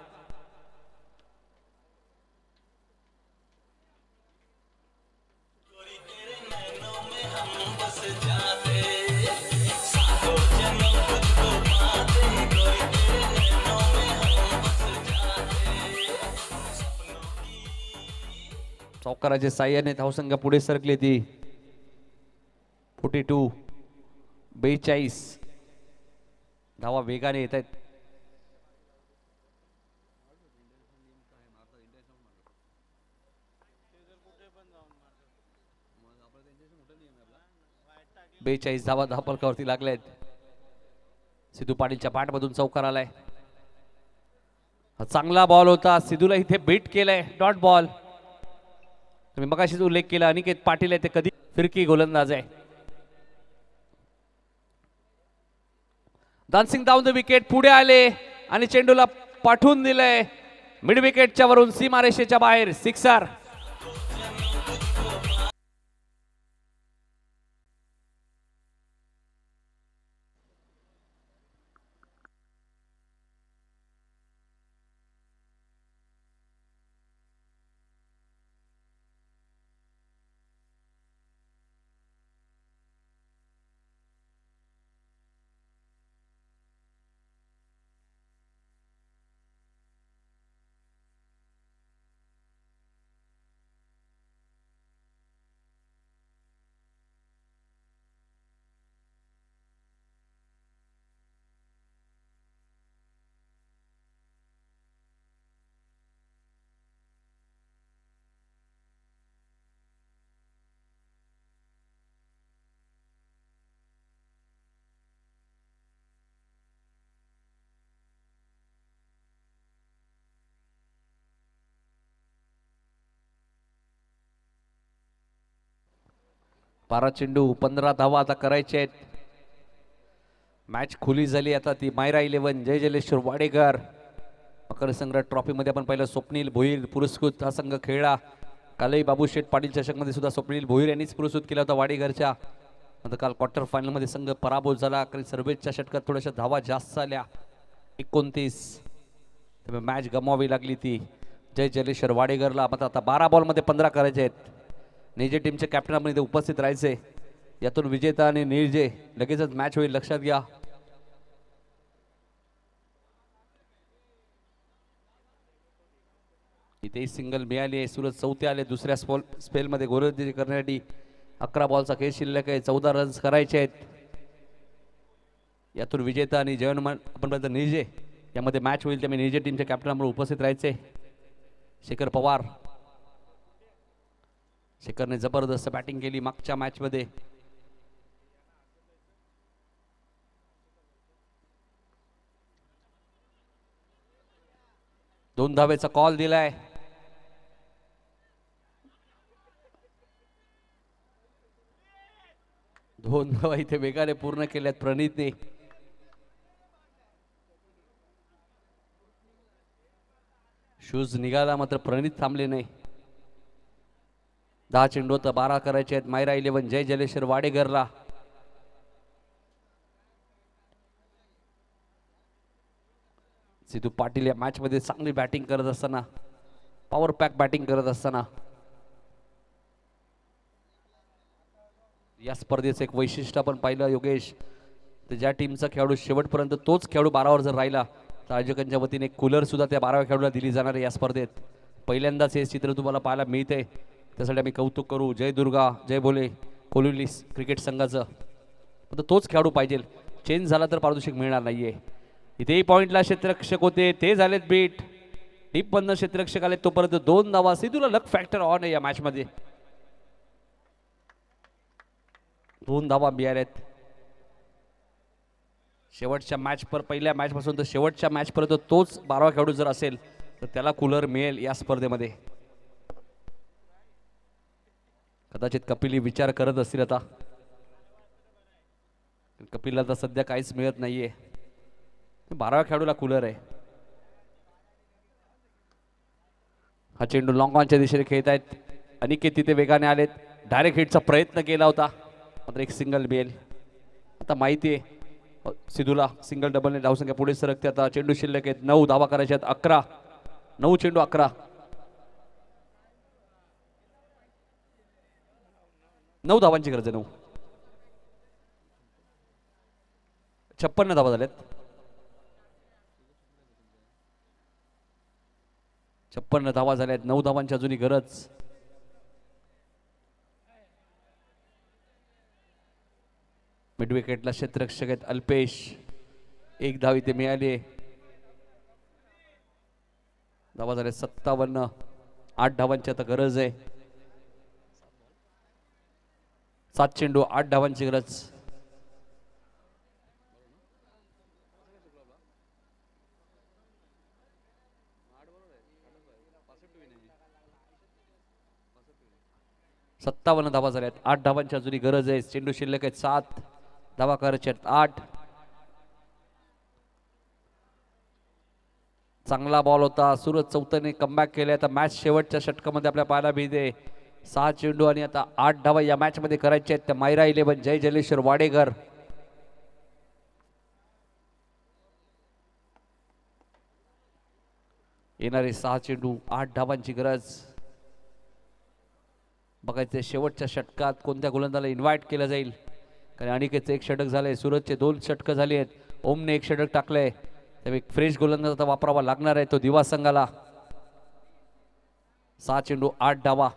चौकाराच्या साह्याने धावसंख्या पुढे सरकली ती 42. 42 धावा वेगाने येत आहेत. बेचाळीस धावा धावफलकावरती लागल्या आहेत. सिद्धू पाटीलच्या बॅटमधून चौकार आलाय. चांगला बॉल होता. सिद्धूला इथे बीट केलंय. Dot ball. तुम्ही मगाशीच उल्लेख केला अनिकेत पाटील आहे ते कधी फिरकी गोलंदाज आहे. Dancing down the wicket. पुढे आले आणि चेंडूला पाठवून दिलंय मिड विकेटच्या वरून सीमारेषेच्या बाहेर. सिक्सर. बारा चेंडू 15 धावा आता करायचे आहेत. मॅच खुली झाली आता ती मायरा 11 जय जलेश्वर वाडेकर. मकर संग्रह ट्रॉफी मध्ये आपण पाहिलं स्वप्नील भोईर पुरस्कृत हा संघ खेळला. कालही बाबूशेठ पाटील चषक मध्ये सुद्धा स्वप्नील भोईर यांनीच पुरस्कृत केला होता वाडेकरच्या. आता काल क्वार्टर फायनल मध्ये संघ पराभूत झाला कारण सर्वेच्या षटकात थोड्याशा धावा जास्त आल्या 29. त्यामुळे मॅच गमवावी लागली ती जय जलेश्वर वाडेकरला. मात्र आता 12 बॉल मध्ये 15 करायचे आहेत. निजे टीमचे कॅप्टन आपण इथे उपस्थित राहायचे. यातून विजेता आणि निर्जय लगेचच मॅच होईल लक्षात घ्या. इथे सिंगल मिळाली आहे. सूरज चौथे आले दुसऱ्या स्पेलमध्ये गोलंदाजी करण्यासाठी. 11 बॉलचा खेळ शिल्लक आहे. 14 रन्स करायचे आहेत. यातून विजेता आणि जयन आपण निर्जय यामध्ये मॅच होईल. त्यामुळे निर्जय टीमच्या कॅप्टन म्हणून उपस्थित राहायचे. शेखर पवार. शेखरने जबरदस्त बॅटिंग केली मागच्या मॅच मध्ये. दोन धावेचा कॉल दिलाय. दोन धावा इथे वेगाने पूर्ण केल्यात प्रणीतने. शूज निघाला मात्र प्रणीत थांबले नाही. 10 चेंडू तर 12 करायचे आहेत. मायरा 11 जय जलेश्वर वाडेकरला. सिद्धू पाटील या मॅच मध्ये चांगली बॅटिंग करत असताना पॉवर पॅक बॅटिंग करत असताना या स्पर्धेचं एक वैशिष्ट्य आपण पाहिलं योगेश, तर ज्या टीमचा खेळाडू शेवटपर्यंत तोच खेळाडू 12वर जर राहिला तर आयोजकांच्या वतीने एक कूलर सुद्धा त्या 12व्या खेळाडूला दिली जाणार आहे या स्पर्धेत. पहिल्यांदाच हे चित्र तुम्हाला पाहायला मिळते, त्यासाठी आम्ही कौतुक करू. जय दुर्गा जय भोले कोलिवली क्रिकेट संघाचं. पण तोच खेळाडू पाहिजे, चेंज झाला तर पारितोषिक मिळणार नाहीये. इथेही पॉईंटला क्षेत्ररक्षक होते, ते झालेत बीट. डीप बंद क्षेत्ररक्षक आले तोपर्यंत 2 धावा. सिद्धूला लक फॅक्टर ऑन आहे या मॅच मध्ये. 2 धावा मिळाल्यात शेवटच्या मॅच पर पहिल्या मॅच पासून तर शेवटच्या मॅच पर्यंत तोच 12वा खेळाडू जर असेल तर त्याला कूलर मिळेल या स्पर्धेमध्ये. कदाचित कपिल विचार करत असतील आता, कपिलला तर सध्या काहीच मिळत नाहीये. 12व्या खेळाडूला कूलर आहे. हा चेंडू लॉंग ऑनच्या दिशेने खेळत आहेत. अनिकेत तिथे वेगाने आलेत, डायरेक्ट हिटचा प्रयत्न केला होता मात्र एक सिंगल बेल. आता माहिती आहे सिद्धूला सिंगल डबलने धावसंख्या पुढे सरकते. आता चेंडू शिल्लक आहेत, 9 धावा करायचे आहेत. 11 9 चेंडू 11 9 धावांची गरज आहे. 9 56 धावा झाल्यात. 56 धावा झाल्यात. 9 धावांची अजूनही गरज. मिड विकेटला क्षेत्ररक्षक आहेत अल्पेश. 1 धाव इथे मिळाली. धावा झाले 57. 8 धावांची आता गरज आहे. 7 चेंडू 8 धावांची गरज. सत्तावन्न धावा झाल्यात. 8 धावांची अजूनही गरज आहे. चेंडू शिल्लक आहेत 7 धावा करायचे आहेत 8. चांगला बॉल होता. सूरज चौथाने कमबॅक केले. आता मॅच शेवटच्या षटकामध्ये आपल्याला पाहायला मिळते 6 चेंडू आणि आता 8 धावा या मॅच मध्ये करायचे आहेत. त्या मायरा 11 जय जलेश्वर वाडेकर. येणारे 6 चेंडू 8 धावांची गरज. बघायचे शेवटच्या षटकात कोणत्या गोलंदाजाला इन्व्हाइट केलं जाईल. कारण अनिकेतचं 1 षटक झालंय, सूरजचे 2 षटकं झाली आहेत, ओमने 1 षटक टाकलंय. त्यामुळे फ्रेश गोलंदाज आता वापरावा लागणार आहे तो दिवा संघाला. 6 चेंडू 8 धावा.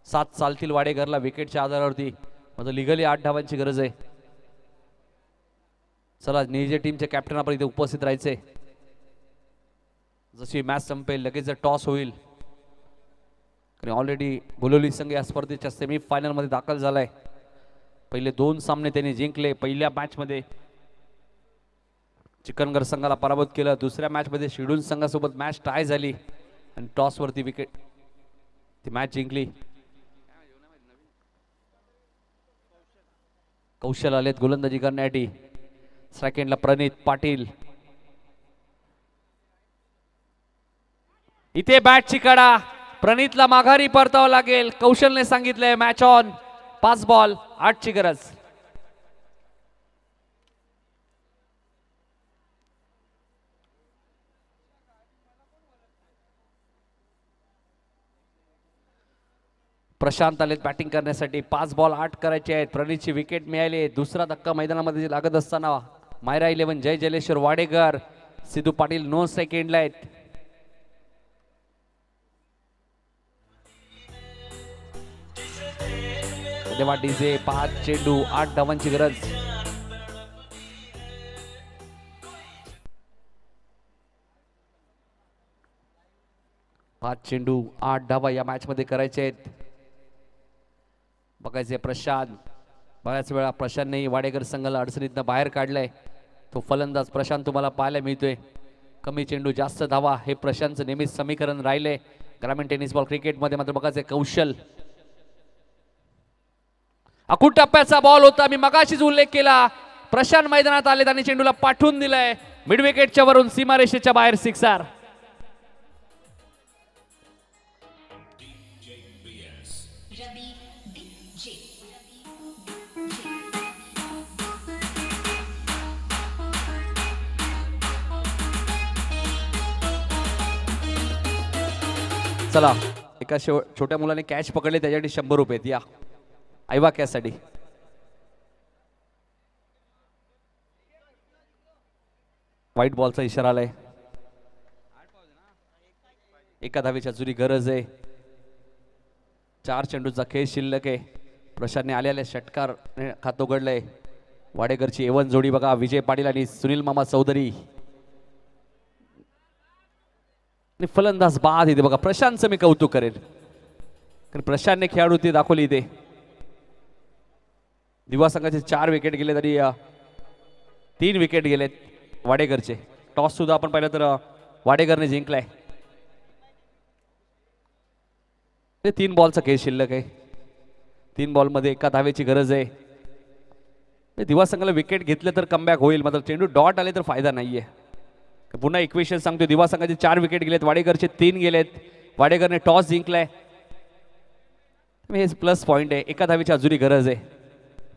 7 चालतील वाडेकरला विकेटच्या आधारावरती. माझं लिगली 8 धावांची गरज आहे. चला निजे टीमचे कॅप्टन आपण इथे उपस्थित राहायचे. जशी मॅच संपेल लगेच टॉस होईल. ऑलरेडी बोलोली संघ या स्पर्धेच्या सेमीफायनल मध्ये दाखल झालाय. पहिले 2 सामने त्यांनी जिंकले. पहिल्या मॅच मध्ये चिकनगर संघाला पराभूत केलं. दुसऱ्या मॅच मध्ये शिडूल संघासोबत मॅच टाय झाली आणि टॉस वरती विकेट ती मॅच जिंकली. कौशल आलेत गोलंदाजी करण्यासाठी. सेकंडला प्रणित पाटील. इथे बॅटची कडा. प्रणितला माघारी परतावं लागेल. कौशलने सांगितलंय मॅच ऑन. 5 बॉल 8 ची गरज. प्रशांत आलेत बॅटिंग करण्यासाठी. 5 बॉल 8 करायचे आहेत. प्रणितची विकेट मिळाली. दुसरा धक्का मैदानामध्ये लागत असताना मायरा 11 जय जलेश्वर वाडेकर. सिद्धू पाटील नो सेकंडला आहेत. तेव्हा डीजे 5 चेंडू 8 धावांची गरज. पाच चेंडू 8 धावा या मॅच मध्ये करायचे आहेत. बघायचे प्रशांत. बऱ्याच वेळा प्रशांतने वाडेकर संघाला अडचणीतनं बाहेर काढलाय. तो फलंदाज प्रशांत तुम्हाला पाहायला मिळतोय. कमी चेंडू जास्त धावा हे प्रशांतचं नेहमीच समीकरण राहिले ग्रामीण टेनिस बॉल क्रिकेटमध्ये. मात्र बघायचे कौशल. अकुट टप्प्याचा बॉल होता. मी मगाशीच उल्लेख केला. प्रशांत मैदानात आले आणि चेंडूला पाठवून दिलाय मिड विकेटच्या वरून सीमारेषेच्या बाहेर. 6 चला एका छोट्या मुलाने कॅच पकडले त्याच्यासाठी 100 रुपये. या ऐवा कॅचसाठी. व्हाईट बॉलचा इशारा आलाय. एका धावेची अजूनही गरज आहे. 4 चेंडूचा खेळ शिल्लक आहे. प्रशांतने आलेल्या षटकार खात उघडलंय. वाडेकरची एवन जोडी बघा, विजय पाटील आणि सुनील मामा चौधरी. आणि फलंदाज बाद इथे बघा. प्रशांतचं मी कौतुक करेल, कारण प्रशांतने खेळाडू दाखवली इथे. दिवा संघाचे 4 विकेट गेले तरी 3 विकेट गेलेत वाडेकरचे. टॉस सुद्धा आपण पाहिलं तर वाडेकरने जिंकलाय. 3 बॉलचा खेळ शिल्लक आहे. 3 बॉलमध्ये एका धावेची गरज आहे. दिवा संघाला विकेट घेतले तर कमबॅक होईल, मात्र चेंडू डॉट आले तर फायदा नाहीये. पुन्हा इक्वेशन सांगतो, दिवा संघाचे 4 विकेट गेलेत, वाडेकरचे 3 गेलेत. वाडेकरने टॉस जिंकलाय, हे प्लस पॉइंट आहे. एका धावेची अजूनही गरज आहे.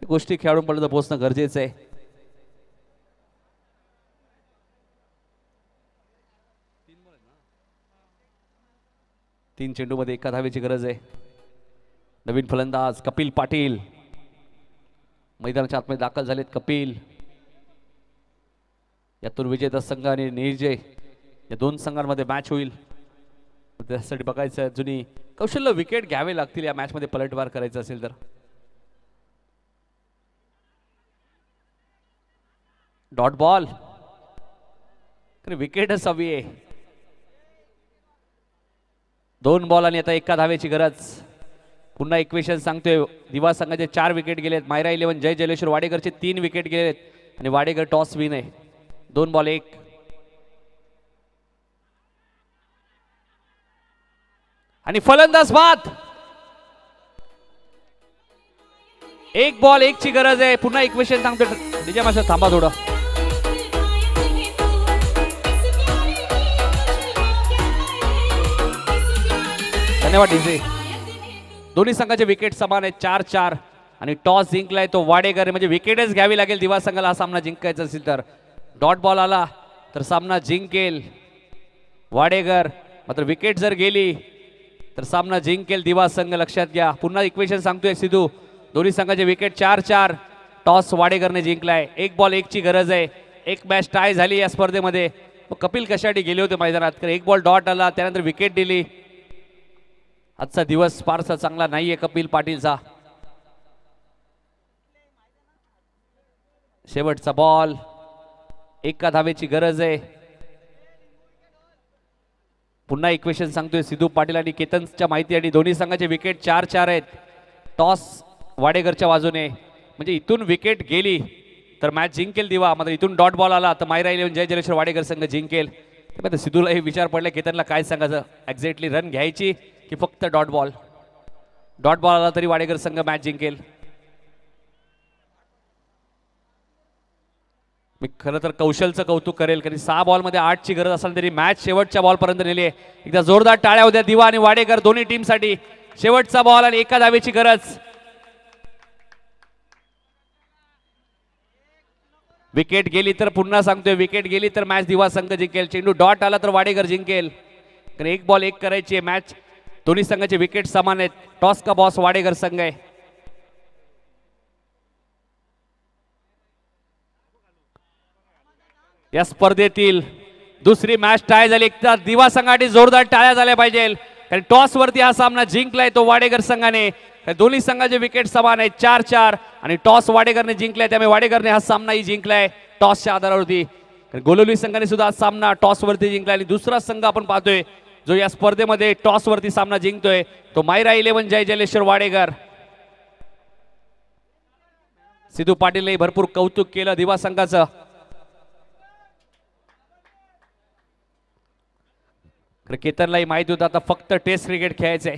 गोष्टी खेळाडूंपर्यंत पोहोचणं गरजेचं आहे. तीन चेंडूमध्ये एका धावेची गरज आहे. नवीन फलंदाज कपिल पाटील मैदानाच्या आतमध्ये दाखल झालेत. कपिल, यातून विजेता संघ आणि निर्जय या 2 संघांमध्ये मॅच होईल. त्यासाठी बघायचं जुनी कौशल्य विकेट घ्यावे लागतील या मॅच मध्ये पलटवार करायचं असेल तर. डॉट बॉल, विकेटच हवी आहे. 2 बॉल आणि आता एका धावेची गरज. पुन्हा इक्वेशन सांगतोय, दिवा संघाचे 4 विकेट गेलेत. मायरा 11 जय जलेश्वर वाडेकरचे 3 विकेट गेलेत आणि वाडेकर टॉस विन आहे. 2 बॉल 1. आणि फलंदाज बाद. 1 बॉल 1 ची गरज आहे. पुन्हा इक्वेशन सांगतोय, निजा मास्टर थांबा थोडं. धन्यवाद डीजे. दोन्ही संघाचे विकेट समान आहेत, 4-4 आणि टॉस जिंकलाय तो वाडेकर. म्हणजे विकेटच घ्यावी लागेल दिवा संघाला हा सामना जिंकायचा असेल तर. डॉट बॉल आला तर सामना जिंकेल वाडेकर, मात्र विकेट जर गेली तर सामना जिंकेल दिवा संघ, लक्षात घ्या. पुन्हा इक्वेशन सांगतोय सिद्धू, दोन्ही संघाचे विकेट 4-4. टॉस वाडेकरने जिंकलाय. 1 बॉल 1 ची गरज आहे. 1 मॅच टाय झाली या स्पर्धेमध्ये. कपिल कशासाठी गेले होते मैदानात, तर 1 बॉल डॉट आला, त्यानंतर विकेट दिली. आजचा दिवस फारसा चांगला नाहीये कपिल पाटीलचा. शेवटचा बॉल, एका धावेची गरज आहे. पुन्हा इक्वेशन सांगतोय सिद्धू पाटील आणि केतनच्या माहिती आणि दोन्ही संघाचे विकेट 4-4 आहेत. टॉस वाडेकरच्या बाजूने, म्हणजे इथून विकेट गेली तर मॅच जिंकेल दिवा, मात्र इथून डॉट बॉल आला तर मायरा 11 जय जलेश्वर वाडेकर संघ जिंकेल. सिद्धूला हे विचार पडला केतनला काय सांगायचं, एक्झॅक्टली रन घ्यायची की फक्त डॉट बॉल. डॉट बॉल आला तरी वाडेकर संघ मॅच जिंकेल. मी खरं तर कौशलचं कौतुक करेल, कारण 6 बॉलमध्ये 8 ची गरज असेल तरी मॅच शेवटच्या बॉल पर्यंत नेली आहे. एकदा जोरदार टाळ्या होत्या दिवा आणि वाडेकर दोन्ही टीम साठी. शेवटचा बॉल आणि एका धावेची गरज. विकेट गेली तर, पुन्हा सांगतोय, विकेट गेली तर मॅच दिवा संघ जिंकेल. चेंडू डॉट आला तर वाडेकर जिंकेल. 1 बॉल 1 करायची आहे मॅच. दोन्ही संघाचे विकेट समान आहेत. टॉस का बॉस वाडेकर संघ आहे. या स्पर्धेतील दुसरी मॅच टाय झाली. एकदा दिवा संघासाठी जोरदार टाळ्या झाल्या पाहिजे, कारण टॉस वरती हा सामना जिंकलाय तो वाडेकर संघाने. दोन्ही संघाचे विकेट समान आहेत, 4-4 आणि टॉस वाडेकरने जिंकलाय, त्यामुळे वाडेकरने हा सामनाही जिंकलाय टॉसच्या आधारावरती. गोलवली संघाने सुद्धा हा सामना टॉस वरती जिंकलाय. आणि दुसरा संघ आपण पाहतोय जो या स्पर्धेमध्ये टॉस वरती सामना जिंकतोय तो मायरा 11 जय जलेश्वर वाडेकर. सिद्धू पाटीलने भरपूर कौतुक केलं दिवा संघाचं. केतनलाही माहिती होतं आता फक्त टेस्ट क्रिकेट खेळायचंय,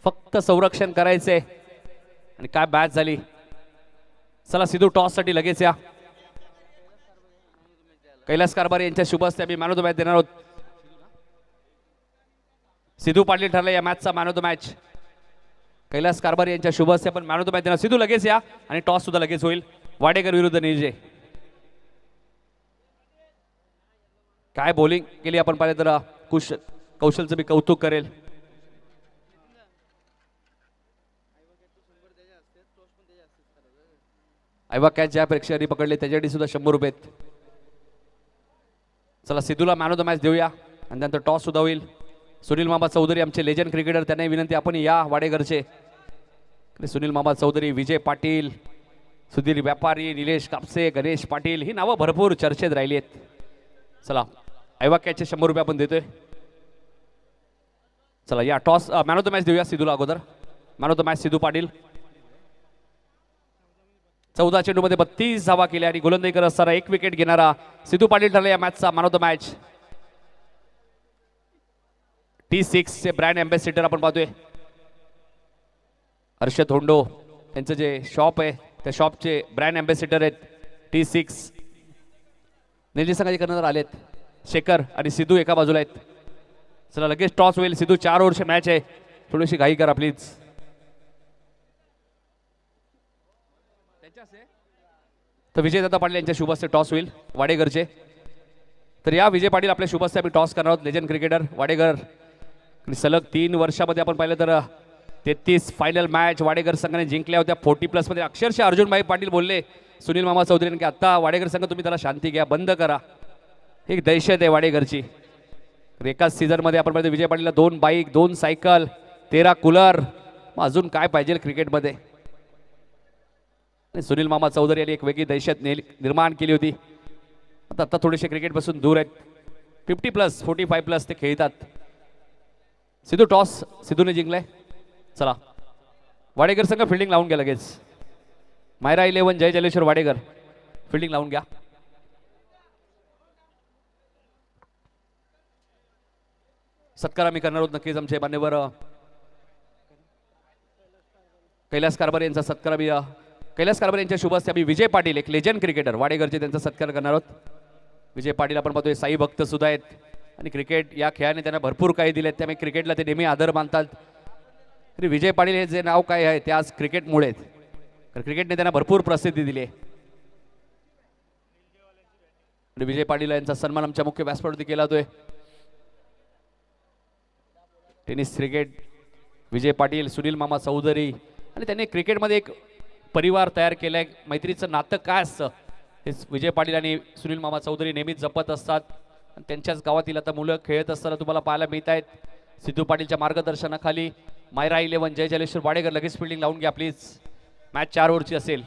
फक्त संरक्षण करायचंय. आणि काय मॅच झाली. चला सिद्धू टॉस साठी लगेच या. कैलास कारभारी यांच्या शुभ हस्ते आम्ही मॅन ऑफ द मॅच देणार आहोत. सिद्धू पाटील ठरला या मॅचचा man of the match. Kailas Karbhari यांच्या शुभ हस्ते आपण मॅन ऑफ द मॅच देणार. सिद्धू लगेच या आणि टॉस सुद्धा लगेच होईल. वाडेकर विरुद्ध निर्जय. काय बॉलिंग केली आपण पाहिलं तर कौशलचं मी कौतुक करेल. आयवा कॅच ज्या प्रेक्षकांनी पकडले त्याच्यासाठी सुद्धा 100 रुपये. चला सिद्धूला मॅन ऑफ द मॅच देऊया आणि त्यानंतर टॉस सुद्धा होईल. सुनील मामा चौधरी आमचे लेजंड क्रिकेटर, त्यांनाही विनंती आपण या वाडेघरचे. सुनील मामा चौधरी, विजय पाटील, सुधीर व्यापारी, निलेश कापसे, गणेश पाटील ही नावं भरपूर चर्चेत राहिली आहेत. चला ऐवाक्याचे 100 रुपये आपण देतोय. चला या toss man of the match देऊया सिद्धूला अगोदर. Man of the match Sidhu Patil. 14 चेंडूमध्ये 32 धावा केल्या आणि गोलंदाजी करत असताना 1 विकेट घेणारा सिद्धू पाटील ठरला या मॅचचा man of the match. T6 चे ब्रँड अँबॅसिडर आपण पाहतोय हर्षद होंडो, त्यांचं जे शॉप आहे त्या शॉपचे ब्रँड अँबॅसिडर आहेत T6. नेली संघाचे कर्णधार आलेत शेखर आणि सिद्धू एका बाजूला आहेत. चला लगेच टॉस होईल. सिद्धू 4 ओव्हरची मॅच आहे, थोडीशी घाई करा प्लीज. तर विजयदादा पाटील यांच्या शुभस्ते टॉस होईल वाडेघरचे. तर या विजय पाटील आपल्या शुभस्ते आम्ही टॉस करणार आहोत. लेजंड क्रिकेटर वाडेघर आणि सलग 3 वर्षामध्ये आपण पाहिलं तर 33 फायनल मॅच वाडेघर संघाने जिंकल्या होत्या 40+ मध्ये. अक्षरशः अर्जुनभाई पाटील बोलले सुनील मामा चौधरी की आता वाडेघर संघ तुम्ही त्याला शांती घ्या, बंद करा. एक दहशत आहे वाडेघरची. एकाच सीझनमध्ये आपण पाहिलं विजय पाटीलला 2 बाईक, 2 सायकल, 13 कूलर, अजून काय पाहिजे क्रिकेटमध्ये. सुनील मामा चौधरी यांनी एक वेगळी दहशत निर्माण केली होती. आता थोडेसे क्रिकेटपासून दूर आहेत. 50+, 45+ ते खेळतात. सिद्धू टॉस सिद्धूने जिंकलाय. चला वाडेघर संघ फिल्डिंग लावून घ्या लगेच. मायरा 11 जय जलेश्वर वाडेघर फिल्डिंग लावून घ्या. सत्कार आम्ही करणार आहोत नक्कीच. आमचे मान्यवर कैलास कारभार यांचा सत्कार आम्ही कैलास कारभार यांच्या शुभ हस्ते आम्ही विजय पाटील एक लेजंड क्रिकेटर वाडेघरचे त्यांचा सत्कार करणार आहोत. विजय पाटील आपण पाहतोय साई भक्त सुद्धा आहेत आणि क्रिकेट या खेळाने त्यांना भरपूर काही दिले, त्यामुळे क्रिकेटला ते नेहमी आदर मानतात. तरी विजय पाटील हे जे नाव काय आहे ते आज क्रिकेटमुळे, तर क्रिकेटने त्यांना भरपूर प्रसिद्धी दिली आहे. विजय पाटील यांचा सन्मान आमच्या मुख्य व्यासपीठावरती केला जातोय. टेनिस क्रिकेट विजय पाटील, सुनील मामा चौधरी आणि त्यांनी क्रिकेटमध्ये एक परिवार तयार केलाय. मैत्रीचं नातं काय असतं हे विजय पाटील आणि सुनील मामा चौधरी नेहमीच जपत असतात. आणि त्यांच्याच गावातील आता मुलं खेळत असताना तुम्हाला पाहायला मिळत आहेत. सिद्धू पाटीलच्या मार्गदर्शनाखाली मायरा 11 जय जलेश्वर वाडेघर लगेच फिल्डिंग लावून घ्या प्लीज. मॅच 4 ओव्हरची असेल.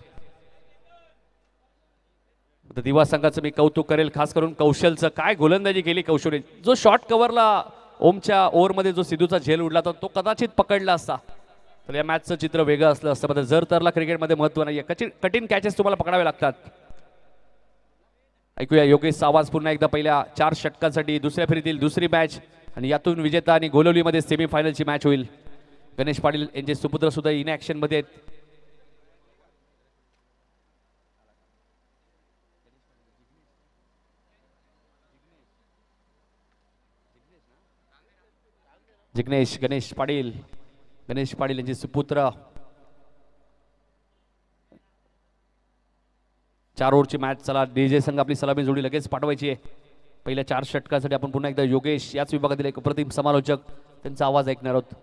दिवा संघाचं मी कौतुक करेल, खास करून कौशलचं. काय गोलंदाजी केली कौशल. जो शॉर्ट कव्हरला ओमच्या ओव्हरमध्ये जो सिद्धूचा झेल उडला तो कदाचित पकडला असता तर या मॅचचं चित्र वेगळं असलं असतं. पण जर तरला क्रिकेटमध्ये महत्त्व नाही आहे. कठीण कॅचेस तुम्हाला पकडावे लागतात. ऐकूया योगेशचा आवाज पुन्हा एकदा. पहिल्या 4 षटकांसाठी दुसऱ्या फेरीतील दुसरी मॅच आणि यातून विजेता आणि गोलवलीमध्ये सेमीफायनलची मॅच होईल. गणेश पाटील यांचे सुपुत्र सुद्धा इन ॲक्शन मध्ये आहेत. जिग्नेश गणेश पाटील यांचे सुपुत्र. 4 ओव्हरची मॅच. चला डीजे संघ आपली सलामी जोडी लगेच पाठवायची आहे. पहिल्या 4 षटकासाठी आपण पुन्हा एकदा योगेश याच विभागातील एक अप्रतिम समालोचक त्यांचा आवाज ऐकणार आहोत.